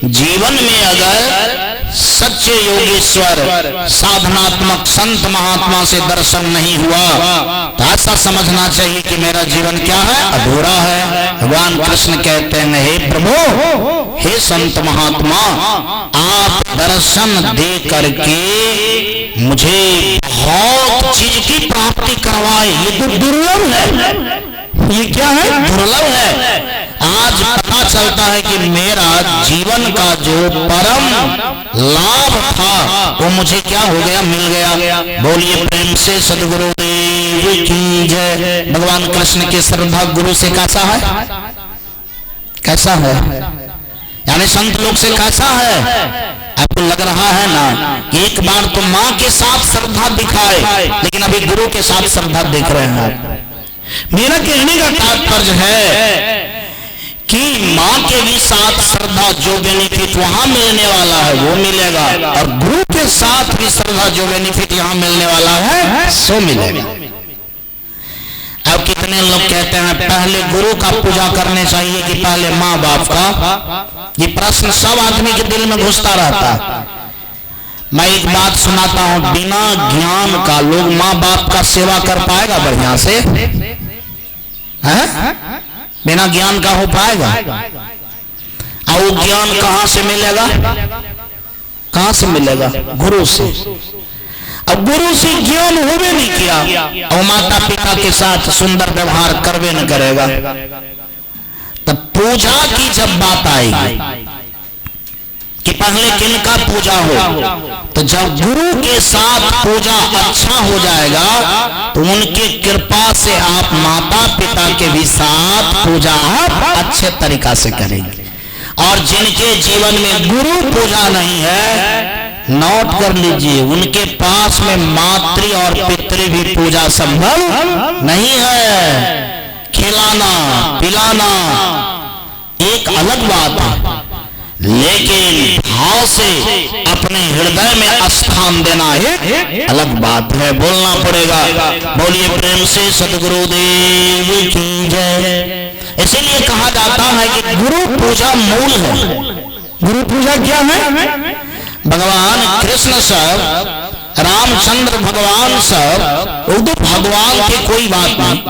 जीवन में अगर सच्चे योगेश्वर साधनात्मक संत महात्मा से दर्शन नहीं हुआ तो ऐसा समझना चाहिए कि मेरा जीवन क्या है? अधूरा है। भगवान कृष्ण कहते हैं, हे प्रभु, हे संत महात्मा, आप दर्शन दे करके मुझे बहुत चीज की प्राप्ति करवाए। ये तो दुर्लभ है। ये क्या है? दुर्लभ है। आज पता चलता है कि मेरा जीवन का जो परम लाभ था वो मुझे क्या हो गया? मिल गया। बोलिए प्रेम से सद्गुरुदेव की जय। भगवान कृष्ण के श्रद्धा गुरु से कैसा है? कैसा है? यानी संत लोग से कैसा है? आपको लग रहा है ना कि एक बार तो माँ के साथ श्रद्धा दिखाए, लेकिन अभी गुरु के साथ श्रद्धा देख रहे हैं। मेरा कहने का तात्पर्य है कि माँ के भी साथ श्रद्धा जो बेनिफिट वहां मिलने वाला है वो मिलेगा, और गुरु के साथ भी श्रद्धा जो बेनिफिट यहाँ मिलने वाला है सो मिलेगा। अब कितने लोग कहते हैं पहले गुरु का पूजा करने चाहिए कि पहले माँ बाप का? ये प्रश्न सब आदमी के दिल में घुसता रहता है। मैं एक बात सुनाता हूं, बिना ज्ञान का लोग माँ बाप का सेवा कर पाएगा बढ़िया से? है? बिना ज्ञान का हो पाएगा? और वो ज्ञान कहां से मिलेगा? कहां से मिलेगा? गुरु से। अब गुरु से ज्ञान होवे नहीं किया और माता पिता के साथ सुंदर व्यवहार करवे न करेगा, तब पूजा की जब बात आएगी कि पहले किनका पूजा हो, तो जब गुरु के साथ पूजा अच्छा हो जाएगा तो उनके कृपा से आप माता पिता के भी साथ पूजा आप अच्छे तरीका से करेंगे। और जिनके जीवन में गुरु पूजा नहीं है, नोट कर लीजिए, उनके पास में मातृ और पितृ भी पूजा संभव नहीं है। खिलाना पिलाना एक अलग बात है, लेकिन भाव से अपने हृदय में स्थान देना एक अलग बात है। बोलना पड़ेगा। बोलिए प्रेम से सद्गुरुदेव की जय। इसीलिए कहा जाता है कि गुरु पूजा मूल है। गुरु पूजा क्या है? भगवान कृष्ण सब, रामचंद्र भगवान सब, वो तो भगवान की कोई बात नहीं,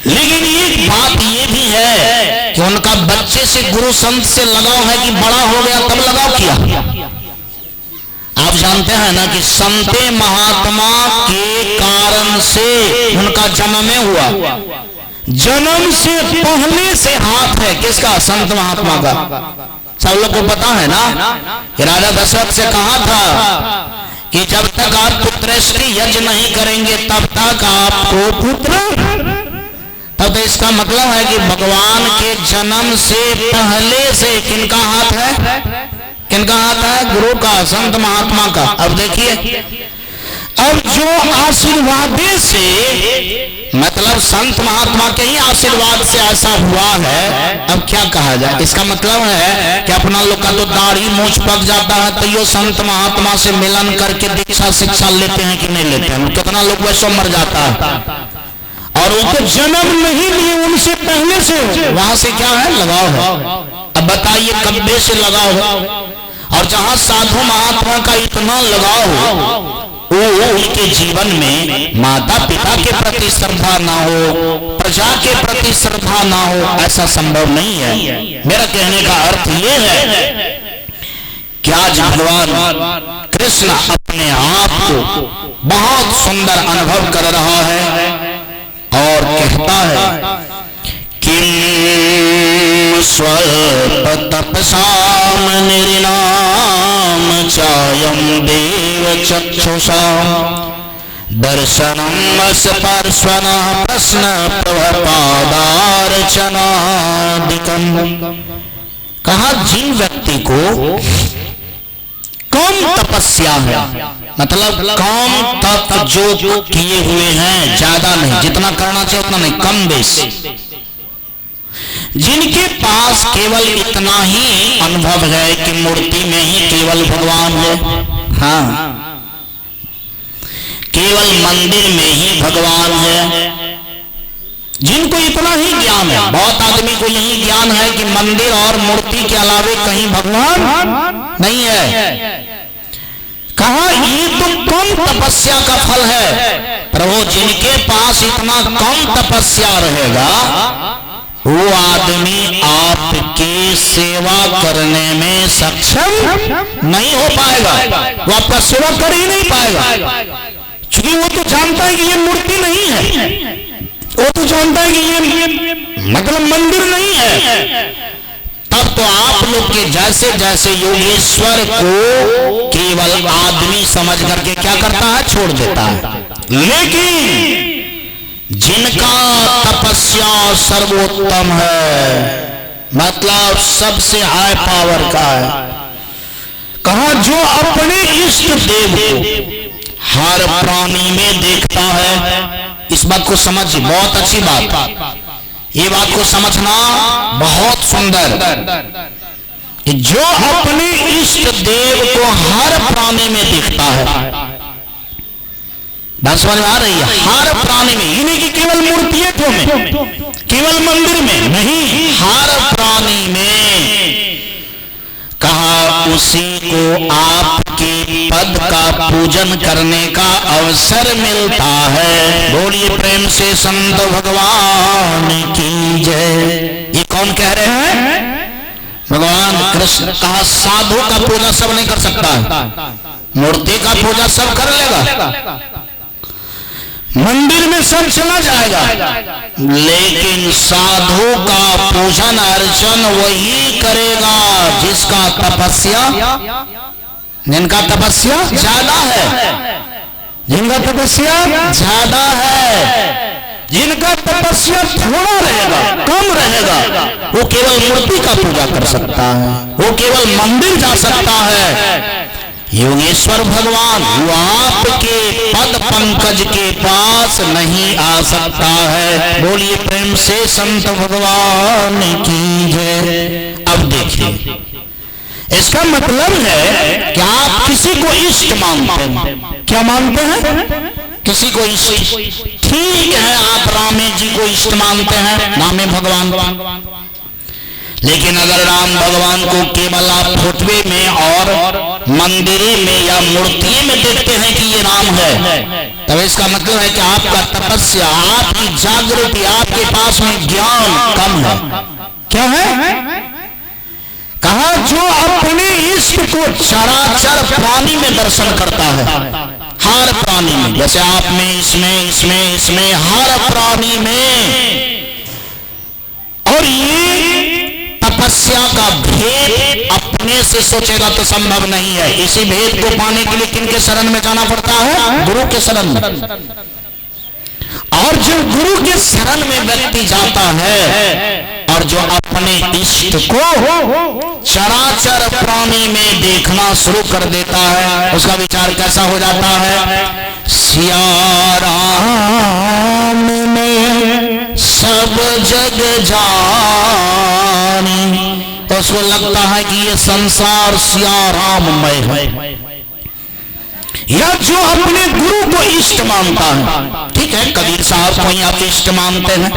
लेकिन एक बात ये भी है कि उनका बच्चे से गुरु संत से लगाव है कि बड़ा हो गया तब लगाव किया। आप जानते हैं ना कि संते महात्मा के कारण से उनका जन्म हुआ। जन्म से पहले से हाथ है किसका? संत महात्मा का। सब लोग को पता है ना कि राजा दशरथ से कहा था कि जब तक आप पुत्रेष्टि यज्ञ नहीं करेंगे तब तक आपको पुत्र। तब तो इसका मतलब है कि भगवान के जन्म से पहले से किनका हाथ है? किनका हाथ है? गुरु का, संत महात्मा का। अब देखिए, अब जो आशीर्वाद से, मतलब संत महात्मा के ही आशीर्वाद से ऐसा हुआ है, अब क्या कहा जाए? इसका मतलब है कि अपना लोग का तो दाढ़ी मूंछ पक जाता है तो ये संत महात्मा से मिलन करके दीक्षा शिक्षा लेते हैं कि नहीं लेते हैं? कितना लोग वैसे मर जाता है और उनको जन्म नहीं लिए, उनसे पहले से वहां से क्या है? लगाव है। अब बताइए कब्बे से लगाव है, और जहां साधु महात्मा का इतना लगाव हो उनके जीवन में माता पिता के प्रति श्रद्धा ना हो, प्रजा के प्रति श्रद्धा ना हो, ऐसा संभव नहीं है। मेरा कहने का अर्थ ये है कि आज भगवान कृष्ण अपने आप को बहुत सुंदर अनुभव कर रहा है और कहता है कि स्वल्प तपसाम निर्नाम चायम देव चक्षुषा दर्शनम स्पर्शना प्रश्न प्रभपादार्चनादिकम। कहा जिन व्यक्ति को कम तपस्या है, मतलब कम तप जो किए हुए हैं, ज्यादा नहीं, जितना करना चाहिए उतना नहीं, कम बेसी, जिनके पास केवल इतना ही अनुभव है कि मूर्ति में ही केवल भगवान है, हाँ, केवल मंदिर में ही भगवान है, जिनको इतना ही ज्ञान है। बहुत आदमी को यही ज्ञान है कि मंदिर और मूर्ति के अलावे कहीं भगवान नहीं है। कहा ये तो कम तपस्या का फल है। प्रभु जिनके पास इतना कम तपस्या रहेगा वो आदमी आपकी सेवा करने में सक्षम नहीं हो पाएगा, वो आपका सेवा कर ही नहीं पाएगा, क्योंकि वो तो जानता है कि ये मूर्ति नहीं है, वो तो जानता है कि ये मतलब मंदिर नहीं है। तब तो आप लोग के जैसे जैसे योगेश्वर को केवल आदमी समझ करके क्या करता है, छोड़ देता है। लेकिन जिनका तपस्या सर्वोत्तम है, मतलब सबसे हाई पावर का है, कहा जो अपने इष्ट देव को हर प्राणी में देखता है। इस बात को समझिए, बहुत अच्छी बात, ये बात को समझना बहुत सुंदर, जो अपने इष्ट देव को हर प्राणी में देखता है। बात समझ में आ रही है? हर प्राणी में, ये नहीं कि केवल मूर्तियों में, केवल मंदिर में नहीं, हर प्राणी में। कहा उसी को आपके पद का पूजन करने का अवसर मिलता है। बोलिए प्रेम से संत भगवान की जय। ये कौन कह रहे हैं? भगवान कृष्ण। कहा साधु का पूजा सब नहीं कर सकता है, मूर्ति का पूजा सब कर लेगा, मंदिर में सब चला जाएगा, लेकिन साधु का पूजन अर्चन वही करेगा जिसका तपस्या, जिनका तपस्या ज्यादा है, जिनका तपस्या ज्यादा है। जिनका तपस्या थोड़ा रहेगा, कम रहेगा, वो केवल मूर्ति का पूजा कर सकता है, वो केवल मंदिर जा सकता है। योगेश्वर भगवान वो आपके पद पंकज के पास नहीं आ सकता है। बोलिए प्रेम से संत भगवान की जय। अब देखिए, इसका मतलब है कि आप किसी को इष्ट मानते हैं। क्या मानते हैं? किसी को इष्ट। ठीक है, आप रामे जी को इष्ट मानते हैं, रामे भगवान। लेकिन अगर राम भगवान को केवल आप फोटवे में और मंदिरे में या मूर्ति में देखते हैं कि ये राम है, तब इसका मतलब है कि आपका तपस्या, आपकी जागृति, आपके पास में ज्ञान कम है। क्या है? कहा जो अपने इष्ट को चराचर प्राणी में दर्शन करता है, हर प्राणी में, जैसे आप में, इसमें, इसमें, इसमें, हर प्राणी में। और ये तपस्या का भेद अपने से सोचेगा तो संभव नहीं है। इसी भेद को पाने के लिए किनके शरण में जाना पड़ता है? गुरु के शरण में। और जो गुरु के शरण में व्यक्ति जाता है और जो अपने इष्ट को चराचर प्राणी में देखना शुरू कर देता है, उसका विचार कैसा हो जाता है? सिया राम ने सब जग जानी, तो उसको लगता है कि ये संसार सिया राममय है। या जो अपने गुरु को इष्ट मानता है, ठीक है, कबीर साहब को ही आप इष्ट मानते हैं,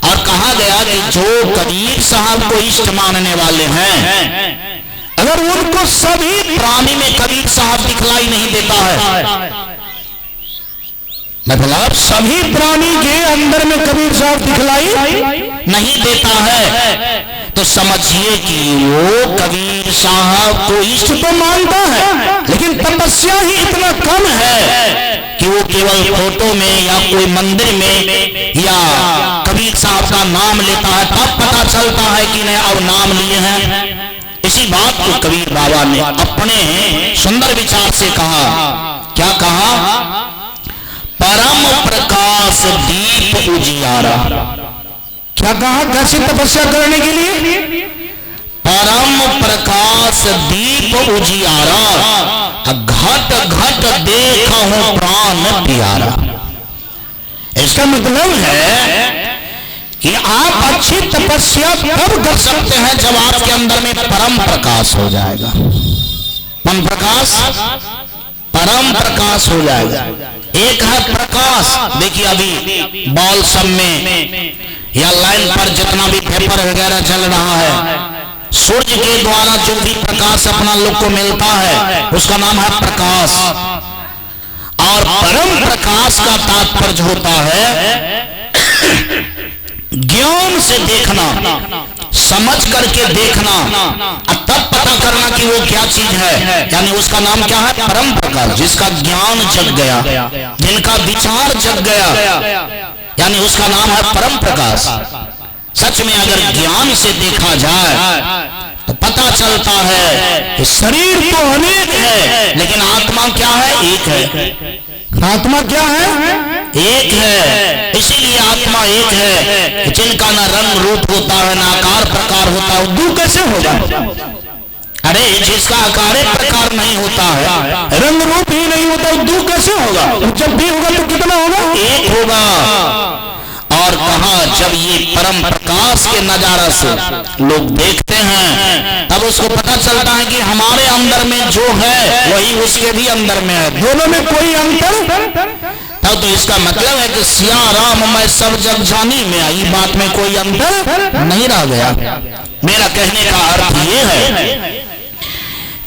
और कहा गया कि जो कबीर साहब को इष्ट मानने वाले हैं, अगर उनको सभी प्राणी में कबीर साहब दिखलाई नहीं देता है, मतलब सभी प्राणी के अंदर में कबीर साहब दिखलाई नहीं देता है, तो समझिए कि वो कबीर साहब को इष्ट तो मानता है, लेकिन तपस्या ही इतना कम है कि वो केवल फोटो में या कोई मंदिर में या कबीर साहब का नाम लेता है, तब पता चलता है कि नहीं अब नाम लिए हैं। इसी बात को कबीर बाबा ने अपने सुंदर विचार से कहा। क्या कहा? परम प्रकाश दीप उजियारा। क्या कहा? कैसी तपस्या करने के लिए? परम प्रकाश दीप उजियारा, घट घट देखूं प्राण प्यारा। इसका मतलब है कि आप अच्छी तपस्या तब कर सकते हैं जब आपके अंदर में परम प्रकाश हो जाएगा। परम प्रकाश, परम प्रकाश हो जाएगा। एक है प्रकाश, देखिए अभी बॉल सब में या लाइन पर जितना भी पेपर वगैरह चल रहा है, सूर्य के द्वारा जो भी प्रकाश अपना लोग को मिलता है उसका नाम है प्रकाश। और परम प्रकाश का तात्पर्य होता है ज्ञान से देखना, समझ करके देखना, तब पता करना कि वो क्या चीज है। यानी उसका नाम क्या है? परम प्रकाश। जिसका ज्ञान जग गया, जिनका विचार जग गया, यानी उसका नाम है परम प्रकाश। सच में अगर ज्ञान से देखा जाए तो पता चलता है कि शरीर तो अनेक है, लेकिन आत्मा क्या है? एक है। आत्मा क्या है? एक है। इसीलिए आत्मा एक है कि जिनका ना रंग रूप होता है, ना आकार प्रकार होता है, दू कैसे होगा? अरे जिसका आकार प्रकार नहीं होता है, रंग रूप ही नहीं होता, दू कैसे होगा? जब भी होगा तो कितना होगा? एक होगा। और कहा जब ये परम प्रकाश के नजारा से लोग देखते हैं तब उसको पता चलता है कि हमारे अंदर में जो है वही उसके भी अंदर में है, दोनों में कोई अंतर। तब तो इसका मतलब है कि सिया राम मैं सब जग जानी में आई बात में कोई अंतर नहीं रह गया। मेरा कहने का अर्थ ये है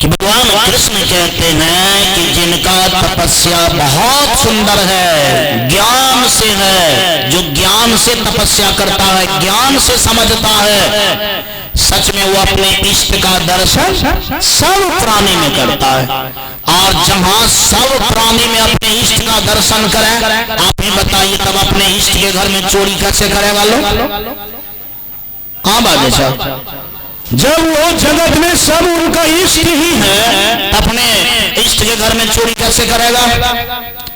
कि भगवान कृष्ण कहते हैं कि जिनका तपस्या बहुत सुंदर है, ज्ञान से है, जो ज्ञान से तपस्या करता है, ज्ञान से समझता है, सच में वो अपने इष्ट का दर्शन सब प्राणी में करता है। और जहां सब प्राणी में अपने इष्ट का दर्शन करें, आप ही बताइए तब अपने इष्ट के घर में चोरी कैसे करेगा लोग? कहां बात है साहब? जब वो जगत में सब उनका इष्ट ही है, अपने इष्ट के घर में चोरी कैसे करेगा?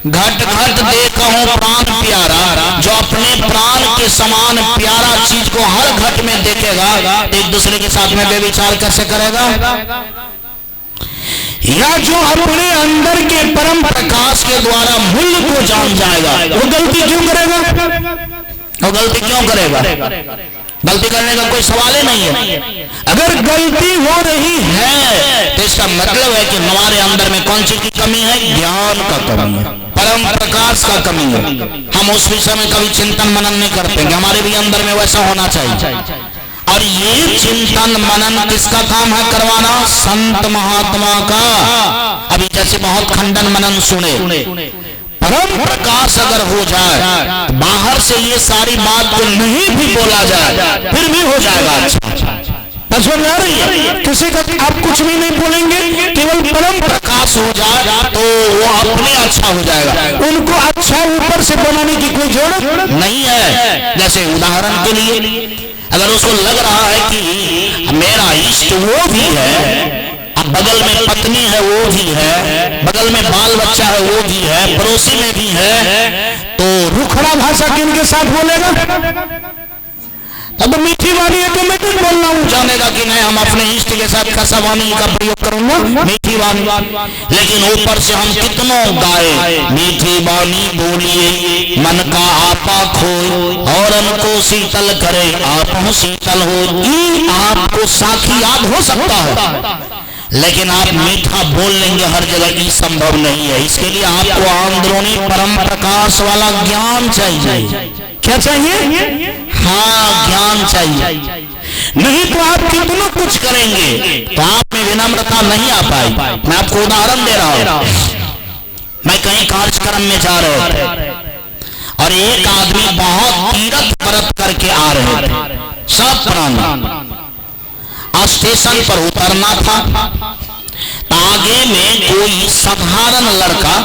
घट घट देखूं प्राण प्यारा, जो अपने प्राण के समान प्यारा चीज को हर घट में देखेगा, एक दूसरे के साथ में व्यभिचार कैसे करेगा? या जो अपने अंदर के परम प्रकाश के द्वारा मूल्य को जान जाएगा, वो गलती क्यों करेगा? वो गलती क्यों करेगा? गलती करने का कोई सवाल ही नहीं है। अगर गलती हो रही है तो इसका मतलब है कि हमारे अंदर में कौन सी की कमी है? ज्ञान का कमी है, परम प्रकाश का कमी है। हम उस विषय में कभी चिंतन मनन नहीं करते कि हमारे भी अंदर में वैसा होना चाहिए। और ये चिंतन मनन किसका काम है करवाना? संत महात्मा का। अभी जैसे बहुत खंडन मनन सुने, परम प्रकाश अगर हो जाए, बाहर से ये सारी बात को नहीं भी बोला जाए फिर भी हो जाएगा अच्छा। समझ आ रही है? किसी का आप कुछ भी नहीं बोलेंगे, केवल परम प्रकाश हो जाए तो वो अपने अच्छा हो जाएगा। उनको अच्छा ऊपर से बनाने की कोई जरूरत नहीं है। जैसे उदाहरण के लिए अगर उसको लग रहा है कि मेरा इष्ट वो भी है, अब बगल में पत्नी है वो भी है, बगल में बाल बच्चा है वो भी है, पड़ोसी में भी है, तो रुखड़ा भाषा किनके साथ बोलेगा? तब मीठी वाणी ऑटोमेटिक बोलना जानेगा कि नहीं हम अपने इष्ट के साथ कैसा वाणी का प्रयोग करूंगा, मीठी वाणी। लेकिन ऊपर से हम कितनों गाए, मीठी वाणी बोलिए मन का आपा खोए और उनको शीतल करे आप हो शीतल हो। आपको साखी याद हो सकता है, लेकिन आप मीठा बोल लेंगे हर जगह, ये संभव नहीं है। इसके लिए आपको अंदरूनी परम प्रकाश वाला ज्ञान चाहिए। क्या चाहिए? हाँ, ज्ञान चाहिए। नहीं तो आप कितना कुछ करेंगे तो आप में बिना विनम्रता नहीं आ पाई। मैं आपको उदाहरण दे रहा हूं। मैं कहीं कार्यक्रम में जा रहा था और एक आदमी बहुत तीरथ व्रत करके आ रहे थे, सब प्राणी। स्टेशन पर उतरना था, आगे में कोई साधारण लड़का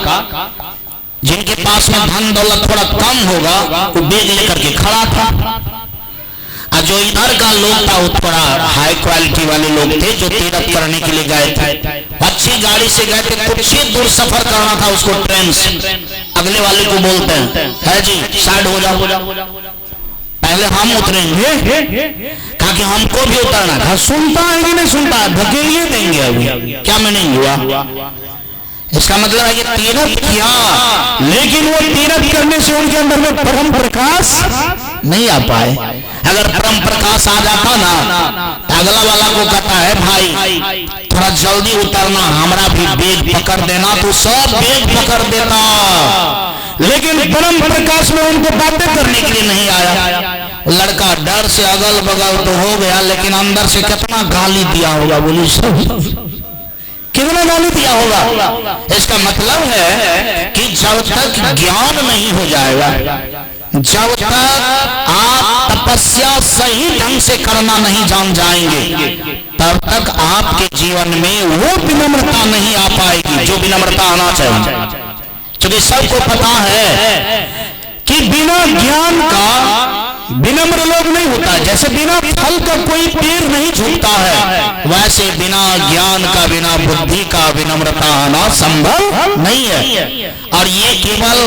जिनके पास में धन दौलत थोड़ा कम होगा वो बैग लेकर के खड़ा था, और जो इधर का लोग था वो थोड़ा हाई क्वालिटी वाले लोग थे जो तीरथ करने के लिए गए थे। अच्छी गाड़ी से गए थे, कुछ ही दूर सफर करना था उसको ट्रेन से। अगले वाले को बोलते हैं, है जी साइड हो जाओ, पहले हम उतरेंगे, कहा कि हमको भी उतरना था। सुनता है कि नहीं सुनता है, धकेलिए देंगे अभी, क्या मैं नहीं हुआ। इसका मतलब है कि तीरथ किया, लेकिन वो तीरथ करने से उनके अंदर में परम प्रकाश नहीं आ पाए। अगर परम प्रकाश आ जाता ना तो अगला वाला को कहता है भाई थोड़ा जल्दी उतरना, हमारा भी बैग पकड़ देना, तो सब बैग पकड़ देता। लेकिन परम प्रकाश में उनको बातें करने के लिए नहीं आया। लड़का डर से अगल बगल तो हो गया, लेकिन अंदर से कितना गाली दिया होगा, बोली सब कितना गाली दिया होगा। इसका मतलब है कि जब तक ज्ञान नहीं हो जाएगा, जब तक आप तपस्या सही ढंग से करना नहीं जान जाएंगे, तब तक आपके जीवन में वो विनम्रता नहीं आ पाएगी जो विनम्रता आना चाहिए। क्योंकि सबको पता है कि बिना ज्ञान का विनम्र लोग नहीं होता। जैसे बिना फल का कोई पेड़ नहीं झुकता है, वैसे बिना ज्ञान का, बिना बुद्धि का विनम्रता आना संभव नहीं है। और ये केवल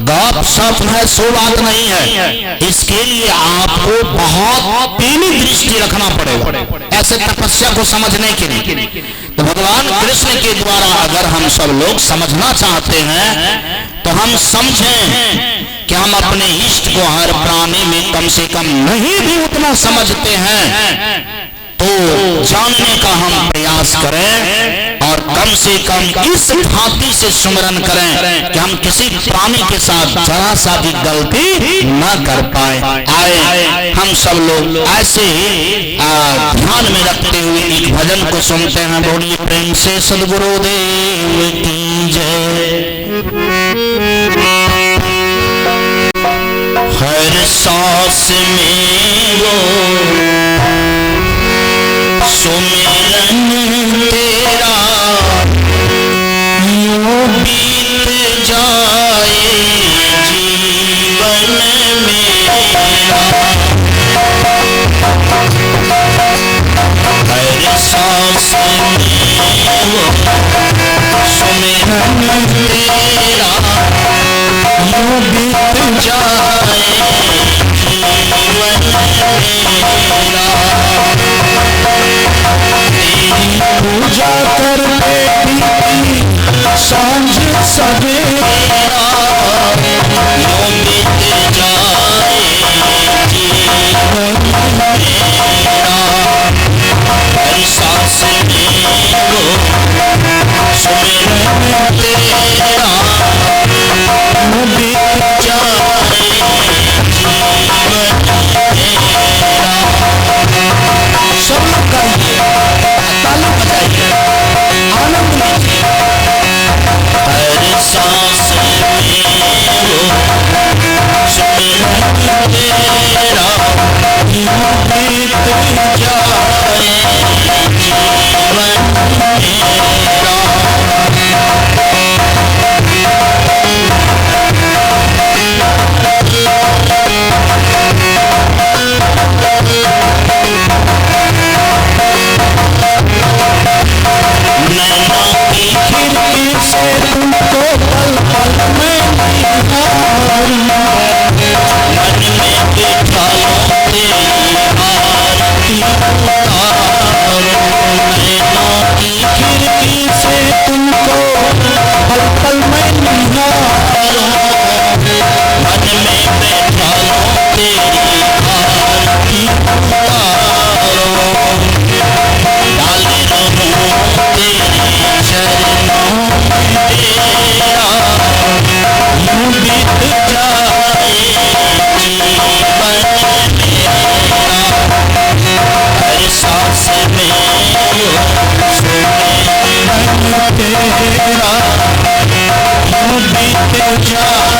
गप सप है, सो बात नहीं है। इसके लिए आपको बहुत पीनी दृष्टि रखना पड़ेगा ऐसे तपस्या को समझने के लिए। तो भगवान कृष्ण के द्वारा अगर हम सब लोग समझना चाहते हैं तो हम समझें कि हम अपने इष्ट को हर प्राणी में कम से कम नहीं भी उतना समझते हैं, तो जानने का हम प्रयास करें और कम से कम इस भांति से सुमरन करें कि हम किसी प्राणी के साथ जरा सा भी गलती न कर पाए। आए हम सब लोग ऐसे ही ध्यान में रखते हुए एक भजन को सुनते हैं। बोलिए प्रेम से सद्गुरुदेव की जय। हर सांस में वो सुमिरन तेरा यूं बीत जाए जीवन मेरा। हर सांस में वो सुमिरन तेरा यूं बीत जाए जीवन मेरा। तेरी पूजा करते भी सांझ सवेरा यूं बीत जाए जीवन मेरा। हर सांस में वो सुमिरन तेरा यूं बीत जाए जीवन मेरा। सब लोग गाइए, ताली बजाइए, आनंद लीजिए। हर सांस में वो सुमिरन तेरा यूं बीत जाए जीवन मेरा। नैना की खिड़की से तुमको पल पल में निहारूं, मन में बिठा लो तेरी आरती उतारूं। नैना की खिड़की से तुमको पल पल में निहारूं, मन में बिठा लो तेरी आरती उतारूं। डाले रहूं तेरे चरणों में तेरा यूं बीत जाए जीवन मेरा। हर सांस में वो मेरा यूं बीत जाए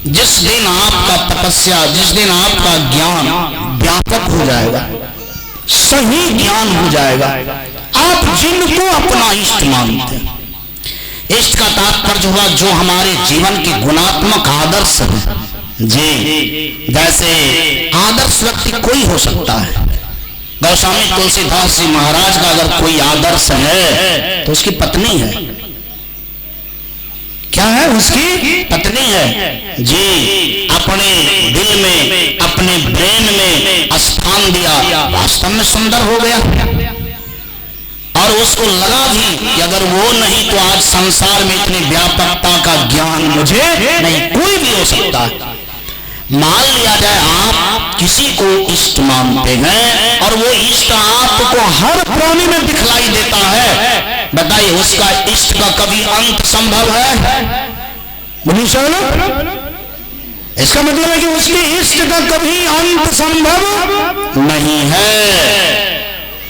जिस दिन आपका तपस्या, जिस दिन आपका ज्ञान व्यापक हो जाएगा, सही ज्ञान हो जाएगा, आप जिनको अपना इष्ट मानते हैं, इष्ट का तात्पर्य हुआ जो हमारे जीवन के गुणात्मक आदर्श है। जी, जैसे आदर्श व्यक्ति कोई हो सकता है। गोस्वामी तुलसीदास जी महाराज का अगर कोई आदर्श है तो उसकी पत्नी है। क्या है? उसकी पत्नी है। जी, अपने दिल में, अपने ब्रेन में स्थान दिया, वास्तव में सुंदर हो गया। और उसको लगा भी कि अगर वो नहीं तो आज संसार में इतनी व्यापकता का ज्ञान मुझे नहीं, कोई भी हो सकता है। मान लिया जाए आप किसी को इष्ट मानते हैं और वो इष्ट आपको हर प्राणी में दिखलाई देता है, बताइए उसका इष्ट का कभी अंत संभव है? इसका मतलब है कि उसके इष्ट का कभी अंत संभव नहीं है।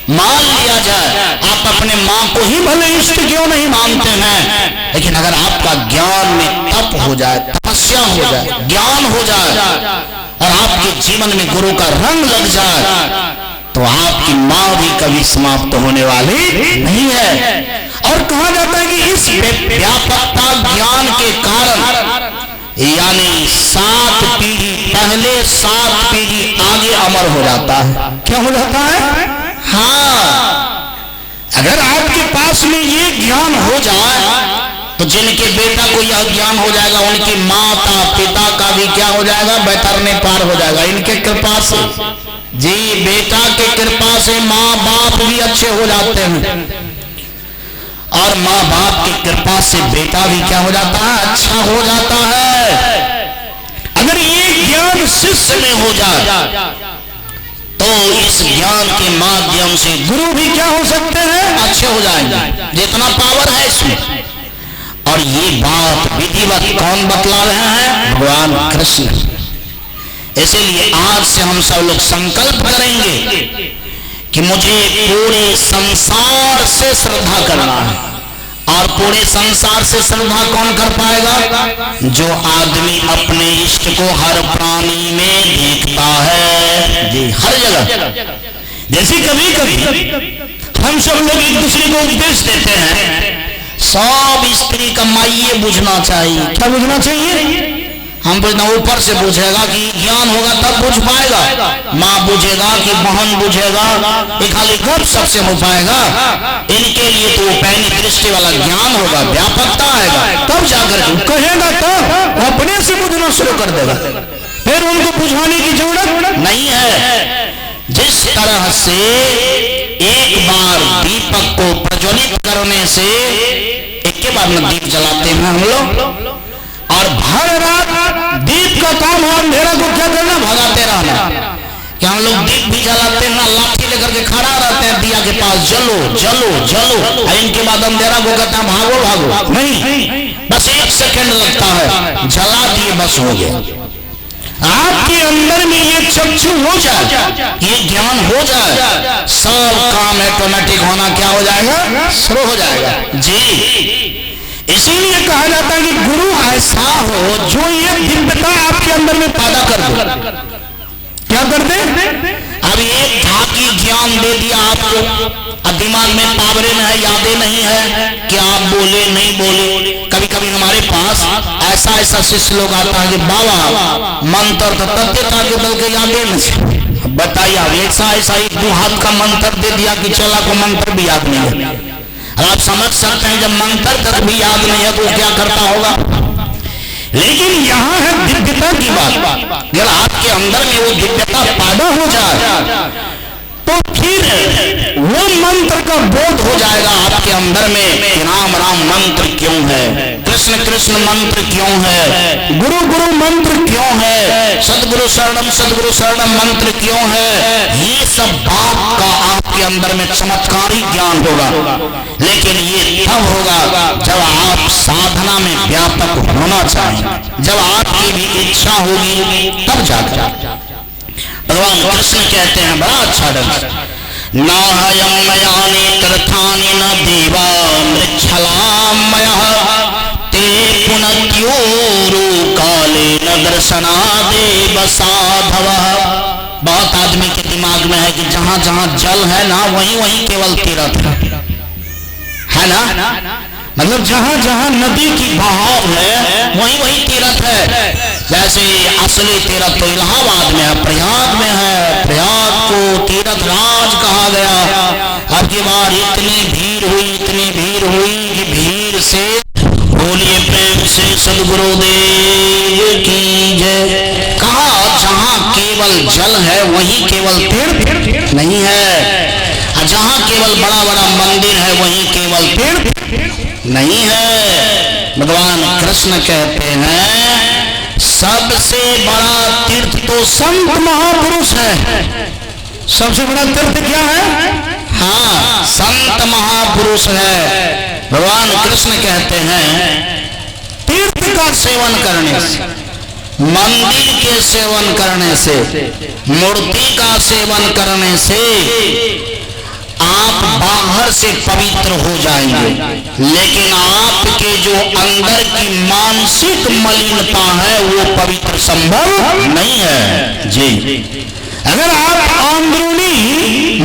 मान लिया जाए आप अपने माँ को ही भले इष्ट क्यों नहीं मानते हैं, लेकिन अगर आपका ज्ञान में तप हो जाए, तपस्या हो जाए, ज्ञान हो जाए और आपके जीवन में गुरु का रंग लग जाए तो आपकी माँ भी कभी समाप्त होने वाली नहीं है। और कहा जाता है कि इस व्यापकता ज्ञान के कारण यानी 7 पीढ़ी पहले 7 पीढ़ी आगे अमर हो जाता है। क्या हो जाता है? हाँ, अगर आपके पास में ये ज्ञान हो जाए तो जिनके बेटा को यह ज्ञान हो जाएगा उनकी माता पिता का भी क्या हो जाएगा? बैतरने पार हो जाएगा इनके कृपा से। जी, बेटा के कृपा से माँ बाप भी अच्छे हो जाते हैं और माँ बाप की कृपा से बेटा भी क्या हो जाता है? अच्छा हो जाता है। अगर ये ज्ञान शिष्य में हो जाए ज्ञान के माध्यम से गुरु भी क्या हो सकते हैं, अच्छे हो जाएंगे, जितना पावर है इसमें। और ये बात विधिवत कौन बतला रहे हैं, भगवान कृष्ण। इसीलिए आज से हम सब लोग संकल्प करेंगे कि मुझे पूरे संसार से श्रद्धा करना है। और पूरे संसार से श्रद्धा कौन कर पाएगा, जो आदमी अपने इष्ट को हर प्राणी में देखता है जी, हर जगह। जैसे कभी कभी हम सब लोग एक दूसरे को उपदेश देते हैं, सब स्त्री का मायने बुझना चाहिए। क्या बुझना चाहिए, हम बुझना ऊपर से बुझेगा कि ज्ञान होगा तब बुझ पाएगा, माँ बुझेगा कि बहन बुझेगा, ये खाली गप सबसे हो पाएगा। इनके लिए तो पैनी दृष्टि वाला ज्ञान होगा, व्यापकता आएगा, तब जाकर कहेगा तो अपने से बुझना शुरू कर देगा, फिर उनको बुझाने की जरूरत नहीं है। जिस तरह से एक बार दीपक को प्रज्वलित करने से एक के बाद में दीप जलाते हैं हम लोग, और भर रात दीप का काम है अंधेरा को क्या करना, भगाते रहना। कि हम लोग दीप भी जलाते हैं, लाठी लेकर के खड़ा रहते हैं दिया के पास, जलो जलो जलो, और इनके बाद अंधेरा को कहते हैं भागो भागो, नहीं, बस 1 सेकंड लगता है, जला दिए बस हो गया। आपके अंदर में ये चक्षु हो जाए, ये ज्ञान हो जाए, सब काम ऑटोमेटिक होना क्या हो जाएगा, शुरू हो जाएगा जी। इसीलिए कहा जाता है कि गुरु ऐसा हो जो ये दिव्यता आपके अंदर में पैदा कर दे। क्या कर दे, अब एक धाकी ज्ञान दे दिया आपको, अब दिमाग में पावरे में है, यादें नहीं है कि आप बोले नहीं बोले। कभी कभी हमारे पास ऐसा शिष्य लोग आता है कि बाबा मंत्र तो तथ्यता के बल के यादें नहीं, बताइए अब ऐसा एक 2 हाथ का मंत्र दे दिया कि चला को मंत्र भी याद नहीं है। आप समझ सकते हैं जब मंत्र तक भी याद नहीं है तो क्या करता होगा। लेकिन यहाँ है दिव्यता की बात, अगर आपके अंदर में वो दिव्यता पैदा हो जाए तो फिर वो मंत्र का बोध हो जाएगा आपके अंदर में कि राम राम मंत्र क्यों है, कृष्ण कृष्ण मंत्र क्यों है, गुरु गुरु मंत्र क्यों है, सदगुरु शरणम मंत्र क्यों है। ये सब बात का आपके अंदर में चमत्कारी ज्ञान होगा। लेकिन ये तब होगा जब आप साधना में व्यापक होना चाहेंगे, जब आपकी भी इच्छा होगी, तब जाकर भगवान कृष्ण कहते हैं बड़ा अच्छा ढंग, नाहयं मयानि तीर्थानि न देवा मृच्छलामयः ते पुनत्योरु काले न दर्शनादेव साधवः। बहुत आदमी के दिमाग में है कि जहां जहां जल है ना वहीं केवल तीर्थ है ना, मतलब जहां जहां नदी की बहाव है वहीं तीर्थ है। जैसे असली तीर्थ तो इलाहाबाद में है, प्रयाग में है, प्रयाग को तीर्थ राज कहा गया। अब की बार इतनी भीड़ हुई कि भीड़ से बोलिए प्रेम से सदगुरुदेव की जय। कहा जहां केवल जल है वहीं केवल तीर्थ नहीं है, जहां केवल बड़ा बड़ा मंदिर है वहीं केवल तीर्थ नहीं है। भगवान कृष्ण कहते हैं सबसे बड़ा तीर्थ तो संत महापुरुष है। सबसे बड़ा तीर्थ क्या है, हाँ संत महापुरुष है। भगवान कृष्ण कहते हैं तीर्थ का सेवन करने से, मंदिर के सेवन करने से, मूर्ति का सेवन करने से आप बाहर से पवित्र हो जाएंगे, लेकिन आपके जो अंदर की मानसिक मलिनता है वो पवित्र संभव नहीं है जी। अगर आप अंदरूनी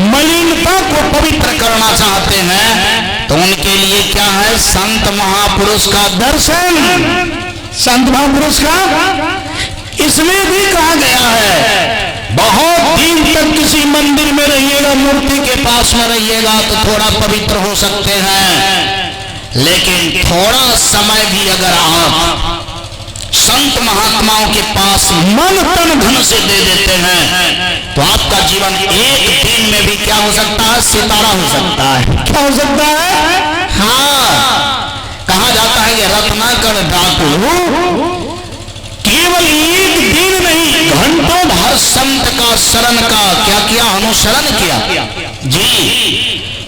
मलिनता को पवित्र करना चाहते हैं तो उनके लिए क्या है, संत महापुरुष का दर्शन। संत महापुरुष का इसमें भी कहा गया है बहुत दिन तक किसी मंदिर में रहिएगा, मूर्ति के पास में रहिएगा तो थोड़ा पवित्र हो सकते हैं, लेकिन थोड़ा समय भी अगर आप संत महात्माओं के पास मन तन धन से दे देते हैं तो आपका जीवन एक दिन में भी क्या हो सकता है, सितारा हो सकता है। क्या हो सकता है, हाँ कहा जाता है कि रत्नाकर डाकू केवल एक दिन नहीं घंटों भर संत का उसका शरण का क्या किया, अनुसरण किया जी,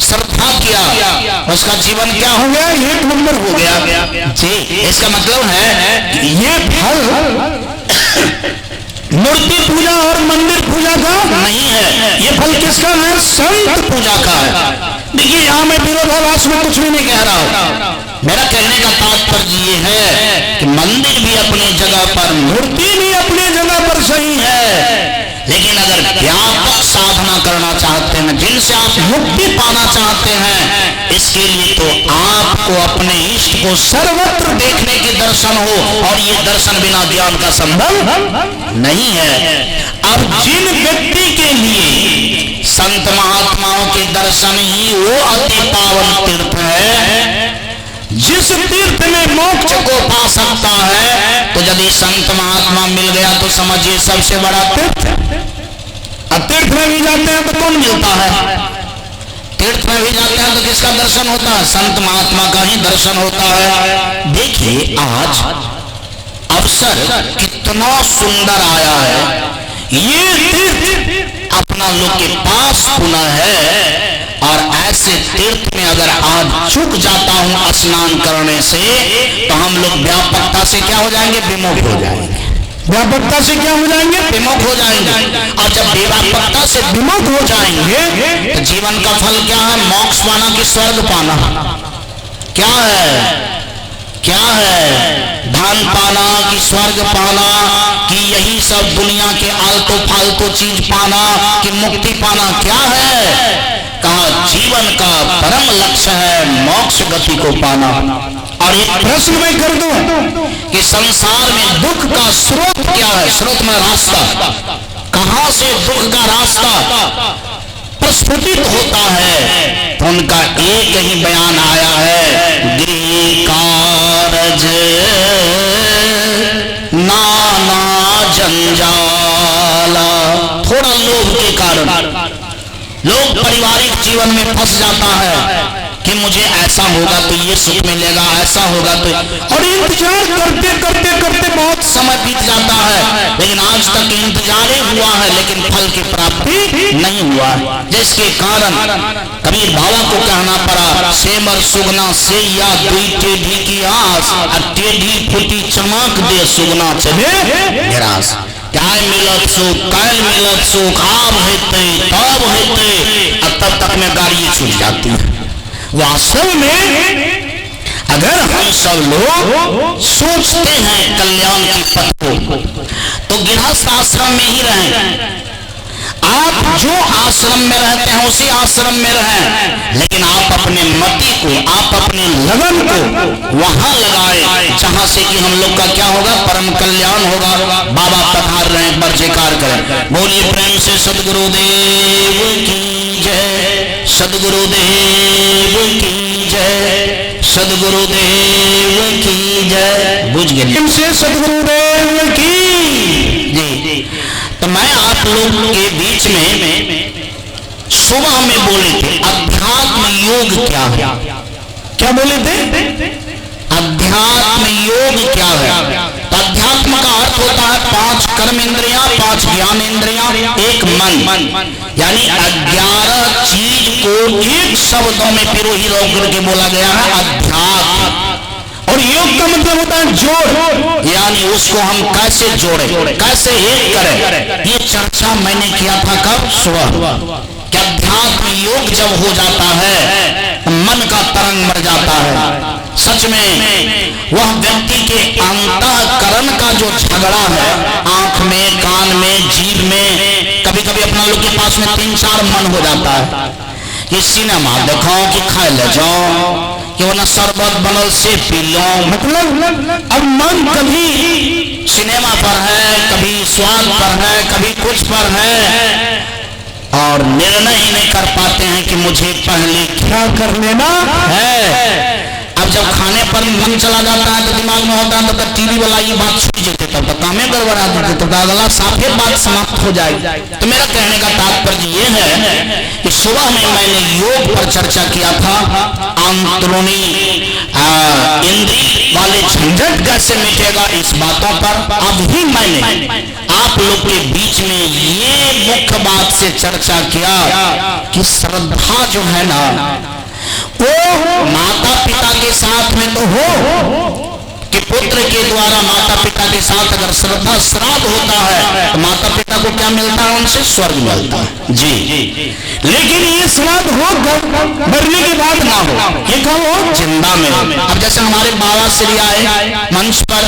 श्रद्धा किया, उसका जीवन क्या हो गया, एक नंबर हो गया जी। इसका मतलब है कि ये फल मूर्ति पूजा और मंदिर पूजा का नहीं है, ये फल किसका है, संत पूजा का है। देखिए यहाँ मैं विरोधाभास में कुछ भी नहीं कह रहा हूँ, मेरा कहने का तात्पर्य ये है कि मंदिर भी अपनी जगह पर, मूर्ति भी अपनी जगह पर सही है, लेकिन अगर व्यापक साधना करना चाहते हैं, जिनसे आप मुक्ति पाना चाहते हैं, इसके लिए तो आपको अपने इष्ट को सर्वत्र देखने के दर्शन हो, और ये दर्शन बिना ज्ञान का संभव नहीं है। अब जिन व्यक्ति के लिए संत महात्माओं के दर्शन ही वो अति पावन तीर्थ है, जिस तीर्थ में मोक्ष को पा सकता है, तो यदि संत महात्मा मिल गया तो समझिए सबसे बड़ा तीर्थ। अब तीर्थ में भी जाते हैं तो कौन मिलता है, तीर्थ में भी जाते हैं तो किसका दर्शन होता है, संत महात्मा का ही दर्शन होता है। देखिए आज अवसर कितना सुंदर आया है, ये तीर्थ अपना लोग के पास पुनः है, और ऐसे तीर्थ में अगर आज चूक जाता हूं स्नान करने से, तो हम लोग व्यापकता से क्या हो जाएंगे, विमुख हो जाएंगे। व्यापकता से क्या हो जाएंगे, विमुख हो जाएंगे। और जब व्यापकता से विमुख हो जाएंगे तो जीवन का फल क्या है, मोक्ष पाना कि स्वर्ग पाना, क्या है, क्या है, धन पाना कि स्वर्ग पाना, कि यही सब दुनिया के आलतू फालतू चीज पाना, कि मुक्ति पाना, क्या है, कहा जीवन का परम लक्ष्य है मोक्ष गति को पाना। और एक प्रश्न मैं कर दूं कि संसार में दुख का स्रोत क्या है, स्रोत में रास्ता, कहां से दुख का रास्ता प्रस्फुटित होता है, तो उनका एक ही बयान आया है, गृह कारज नाना जंजाला। थोड़ा लोभ के कारण लोग पारिवारिक जीवन में फंस जाता है कि मुझे ऐसा होगा तो ये सुख मिलेगा, ऐसा होगा तो, और इंतजार करते करते करते बहुत समय बीत जाता है, लेकिन आज तक इंतजार ही हुआ है, लेकिन फल की प्राप्ति नहीं हुआ है, जिसके कारण कबीर बाबा को कहना पड़ा, सेमर सुगना से या दुई टेढ़ी की आस, टेढ़ी फूटी चमक दे सुगना चले निराश। क्या मिलत सुख, कल मिलत सुख, आब हेते तब हेते, तब तक में गाड़ी छूट जाती है। वास्तव में अगर हम सब लोग सोचते हैं कल्याण की पथ को, तो गृहस्थ आश्रम में ही रहें। आप जो आश्रम में रहते हैं उसी आश्रम में रहें, लेकिन आप अपने मति को, आप अपने लगन को वहां लगाए जहां से कि हम लोग का क्या होगा, परम कल्याण होगा। बाबा पधार रहे हैं, बरजेकार करें, बोलिए प्रेम से सदगुरुदेव की जय, सदगुरुदेव की जय, सदगुरुदेव की जय। बुझ गए से सदगुरुदेव की जी। तो मैं आप लोग के बीच में सुबह में बोले थे अध्यात्म योग क्या है, क्या बोले थे, अध्यात्म योग क्या है। तो अध्यात्म का अर्थ होता है 5 कर्म इंद्रियां, 5 ज्ञान इंद्रियां, 1 मन, यानी 11 चीज को एक शब्दों में पिरोही रोक करके बोला गया है अध्यात्म। और योग का मतलब होता है जोड़, यानी उसको हम कैसे जोड़े, कैसे एक करें। ये चर्चा मैंने किया था कब, सुबह, कि अध्यात्म योग जब हो जाता है तो मन का तरंग मर जाता है। सच में वह व्यक्ति के अंतःकरण का जो झगड़ा है, आंख में, कान में, जीभ में, कभी कभी अपना लोग के पास में 3-4 मन हो जाता है कि सिनेमा देखो, कि खाए ले जाओ, कि वो ना शरबत बनल से पी लो। मतलब अब मन कभी सिनेमा पर है, कभी स्वाद पर है, कभी कुछ पर है, और निर्णय ही नहीं कर पाते हैं कि मुझे पहले क्या कर लेना है। अब जब खाने पर मन चला जाता है तो दिमाग में होता है तब तक टीवी वाला ये बात छूट जाते, तब तक कामें गड़बड़ा देते, तब अगला साफे बात समाप्त हो जाएगी। तो मेरा कहने का तात्पर्य ये है कि सुबह में मैंने योग पर चर्चा किया था, अंदरूनी इंद्रिय वाले झंझट कैसे मिटेगा, इस बातों पर। अब ही मैंने आप लोग के बीच में ये मुख्य बात से चर्चा किया कि श्रद्धा जो है ना वो माता पिता के साथ में तो हो कि पुत्र के द्वारा माता पिता के साथ अगर श्रद्धा श्राद्ध होता है तो माता पिता को क्या मिलता है? उनसे स्वर्ग मिलता है जी। लेकिन ये श्राद्ध हो मरने के बाद ना हो, ये कब हो? जिंदा में। अब जैसे हमारे बाबा श्री आए मंच पर,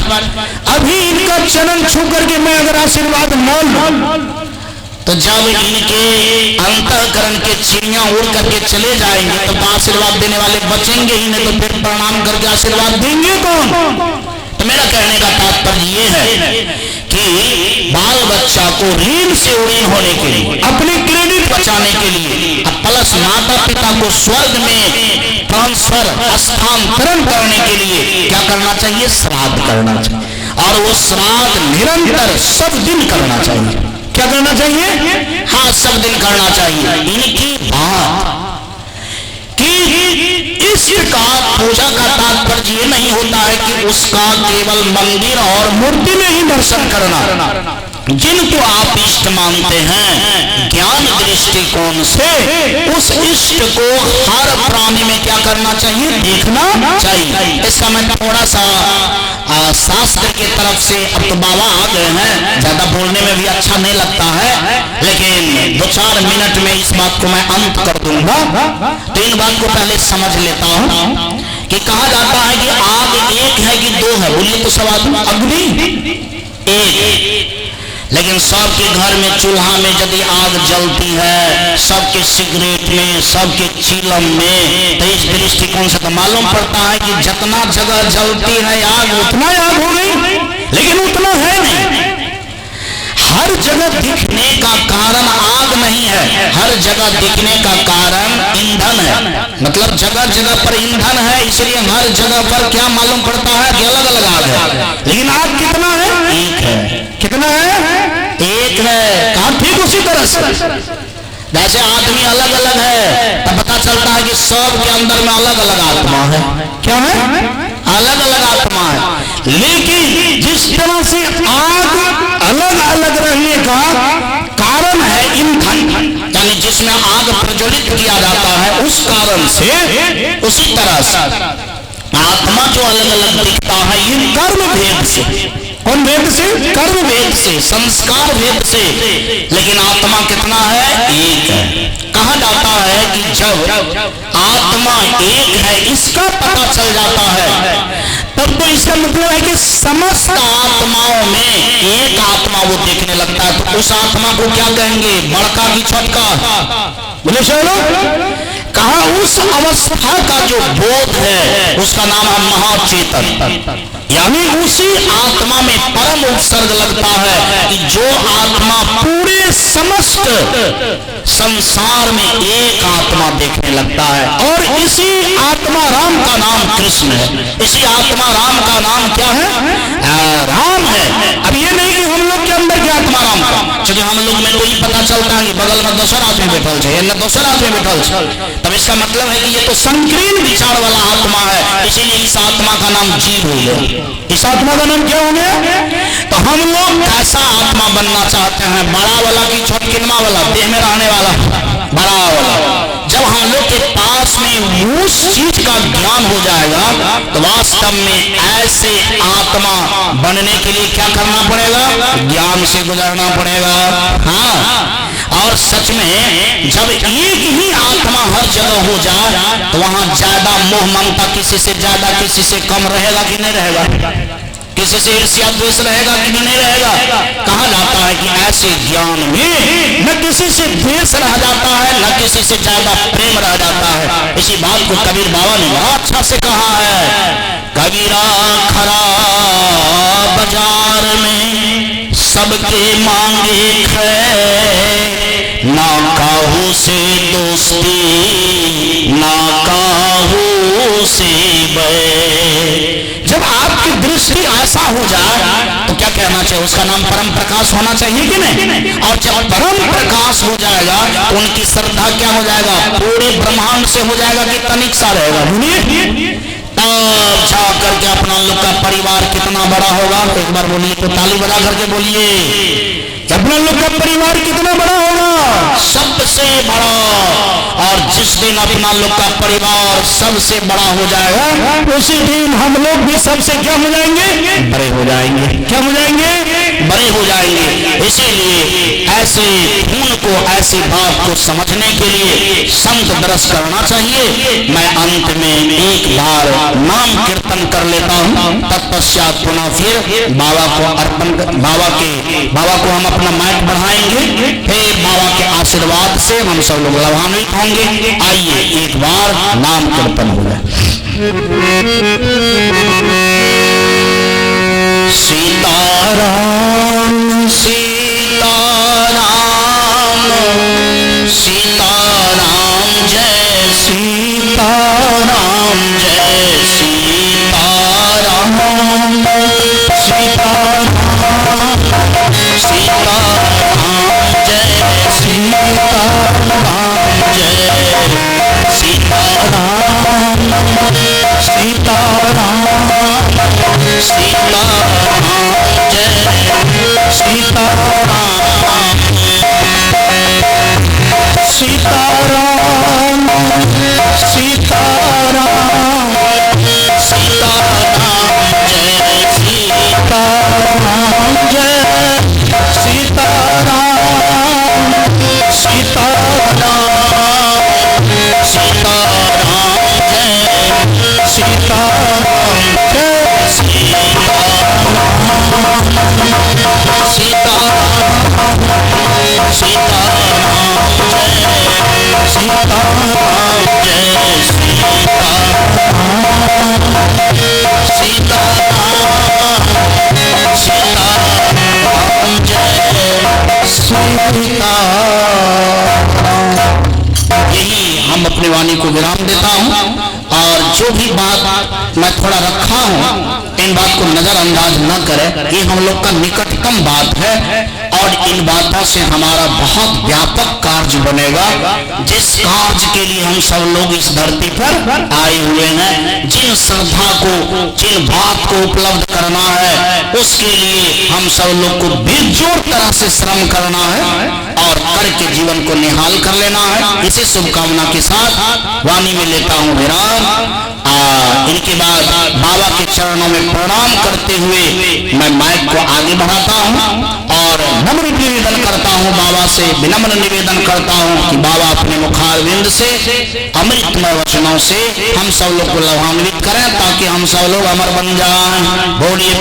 अभी इनका चरण छू करके मैं अगर आशीर्वाद मान लूं तो जब इनके अंतःकरण के चिड़ियां उड़ करके चले जाएंगे तो आशीर्वाद देने वाले बचेंगे ही नहीं, तो फिर प्रणाम करके आशीर्वाद देंगे कौन? तो मेरा कहने का तात्पर्य ये है कि बाल बच्चा को ऋण से ऋण होने के लिए, अपने क्रेडिट बचाने के लिए, प्लस माता पिता को स्वर्ग में ट्रांसफर स्थानांतरण करने के लिए क्या करना चाहिए? श्राद्ध करना चाहिए। और वो श्राद्ध निरंतर सब दिन करना चाहिए। क्या करना चाहिए? हाँ, सब दिन करना चाहिए। इनकी बात कि इसका पूजा का तात्पर्य ये नहीं होता है कि उसका केवल मंदिर और मूर्ति में ही दर्शन करना। जिनको आप इष्ट मानते हैं, ज्ञान दृष्टिकोण से उस इष्ट को हर प्राणी में क्या करना चाहिए? देखना चाहिए। इसका मैं थोड़ा सा शास्त्र के तरफ से, अब तो बाबा आ गए हैं, ज्यादा बोलने में भी अच्छा नहीं लगता है, लेकिन 2-4 मिनट में इस बात को मैं अंत कर दूंगा। तो इन बात को पहले समझ लेता हूं कि कहा जाता है कि आग एक है कि दो है? बोलिए तो सब आदमी, अग्नि एक, लेकिन सबके घर में चूल्हा में यदि आग जलती है, सबके सिगरेट में, सबके चिलम में, तो इस दृष्टिकोण से तो मालूम पड़ता है कि जितना जगह जलती है आग उतना आग हो गई, लेकिन उतना है नहीं। हर जगह दिखने का कारण आग नहीं है, हर जगह दिखने का कारण ईंधन है। मतलब जगह जगह पर ईंधन है, इसलिए हर जगह पर क्या मालूम पड़ता है कि अलग अलग आग है, लेकिन आग कितना है? एक है। कितना है? एक है। कहा ठीक उसी तरह से जैसे आदमी अलग अलग है, तब पता चलता है कि सब के अंदर में अलग अलग आत्मा है। क्या है? अलग अलग आत्मा है। लेकिन जिस तरह से आग अलग अलग रहने का कारण है ईंधन, यानी जिसमें आग प्रज्वलित किया जाता है उस कारण से, उसी तरह से आत्मा जो अलग अलग दिखता है ये कर्म भेद से। कौन भेद से? कर्म भेद से, संस्कार भेद से। लेकिन आत्मा कितना है? एक है। कहा जाता है कि जब आत्मा एक है इसका पता चल जाता है, तब तो इसका मतलब है कि समस्त आत्माओं में एक आत्मा वो देखने लगता है। तो उस आत्मा को क्या कहेंगे? बड़का की छोटका? बोले चलो। कहा उस अवस्था का जो बोध है उसका नाम है महाचेतन, यानी उसी आत्मा में परम उपसर्ग लगता है कि जो आत्मा पूरे समस्त संसार में एक आत्मा देखने लगता है। और इसी आत्मा राम का नाम कृष्ण है, इसी आत्मा राम का नाम क्या है? राम है। अब ये नहीं कि हम लोग के अंदर क्या आत्मा राम का, क्योंकि हम लोग में तो ये पता चलता है कि बगल में दूसरा आदमी बैठल है या दूसरा आदमी बैठल है, तब इसका मतलब है कि ये तो संकीर्ण विचार वाला आत्मा है, इसीलिए इस आत्मा का नाम जीव हो गया। इस आत्मा का नाम क्या हो गया? तो हम लोग कैसा आत्मा बनना चाहते हैं? बड़ा वाला की छोटकिनमा वाला, देह में रहने वाला बड़ा वाला? जब हम लोग के पास में उस चीज का ज्ञान हो जाएगा तो वास्तव में ऐसे आत्मा बनने के लिए क्या करना पड़ेगा? ज्ञान से गुजरना पड़ेगा। हाँ, और सच में जब एक ही आत्मा हर जगह हो जाए तो वहां ज्यादा मोह ममता किसी से ज्यादा किसी से कम रहेगा कि नहीं रहेगा? किसी से ईर्ष्या द्वेष रहेगा कि नहीं रहेगा? कहा जाता है कि ऐसे ज्ञान में न किसी से द्वेष रह जाता है, न किसी से ज्यादा प्रेम रह जाता है। इसी बात को कबीर बाबा ने बड़ा अच्छा से कहा है। कबीरा खरा बाजार में सबके मांगे खैर, ना काहू से दोस्ती ना काहू से बैर। जब आपकी दृष्टि ऐसा हो जाए तो क्या कहना चाहिए? उसका नाम परम प्रकाश होना चाहिए कि नहीं? और जब परम प्रकाश हो जाएगा तो उनकी श्रद्धा क्या हो जाएगा? पूरे ब्रह्मांड से हो जाएगा कि तनिक सा रहेगा? तब जा करके अपना लोग का परिवार कितना बड़ा होगा। एक बार बोलिए तो ताली बजा करके बोलिए, अपना लोग का परिवार कितना बड़ा होगा, सबसे बड़ा। और जिस दिन अपना लोग का परिवार सबसे बड़ा हो जाएगा, उसी दिन हम लोग भी सबसे क्या हो जाएंगे, बड़े हो जाएंगे। क्या हो जाएंगे, बड़े हो जाएंगे। इसीलिए ऐसे खून को, ऐसी बात को समझने के लिए संत दरस करना चाहिए। मैं अंत में एक बार नाम कीर्तन कर लेता हूँ, तत्पश्चात पुनः फिर बाबा को अर्पण, बाबा को हम अपना माइक बढ़ाएंगे, फिर बाबा के आशीर्वाद से हम सब लोग लाभान्वित होंगे। आइए एक बार नाम कीर्तन हो जाए। सीताराम सीताराम सीताराम जय सीताराम जय सीताराम सीताराम सीताराम जय सीताराम जय सीताराम सीताराम सीताराम जय सीताराम सीताराम सीताराम सीताराम जय सीताराम जय सीताराम सीताराम सीताराम जय सीताराम जय यही हम अपनी वाणी को विराम देता हूँ। और जो भी बात मैं थोड़ा रखा हूँ, इन बात को नजरअंदाज न करें। ये हम लोग का निकटतम बात है और इन बातों से हमारा बहुत व्यापक कार्य बनेगा। जिस कार्य के लिए हम सब लोग इस धरती पर आए हुए हैं, जिन श्रद्धा को, जिन बात को उपलब्ध करना है, उसके लिए हम सब लोग को बेजोड़ तरह से श्रम करना है और करके जीवन को निहाल कर लेना है। इसी शुभकामना के साथ वाणी में लेता हूँ विराम। इनके बाद बाबा के चरणों में प्रणाम करते हुए मैं माइक को आगे बढ़ाता हूँ और नम्र निवेदन करता हूँ, बाबा से विनम्र निवेदन करता हूँ कि बाबा अपने मुखारविंद से अमृतमय वचनों से हम सब लोग को लाभान्वित करें, ताकि हम सब लोग अमर बन जाएं। बोलिए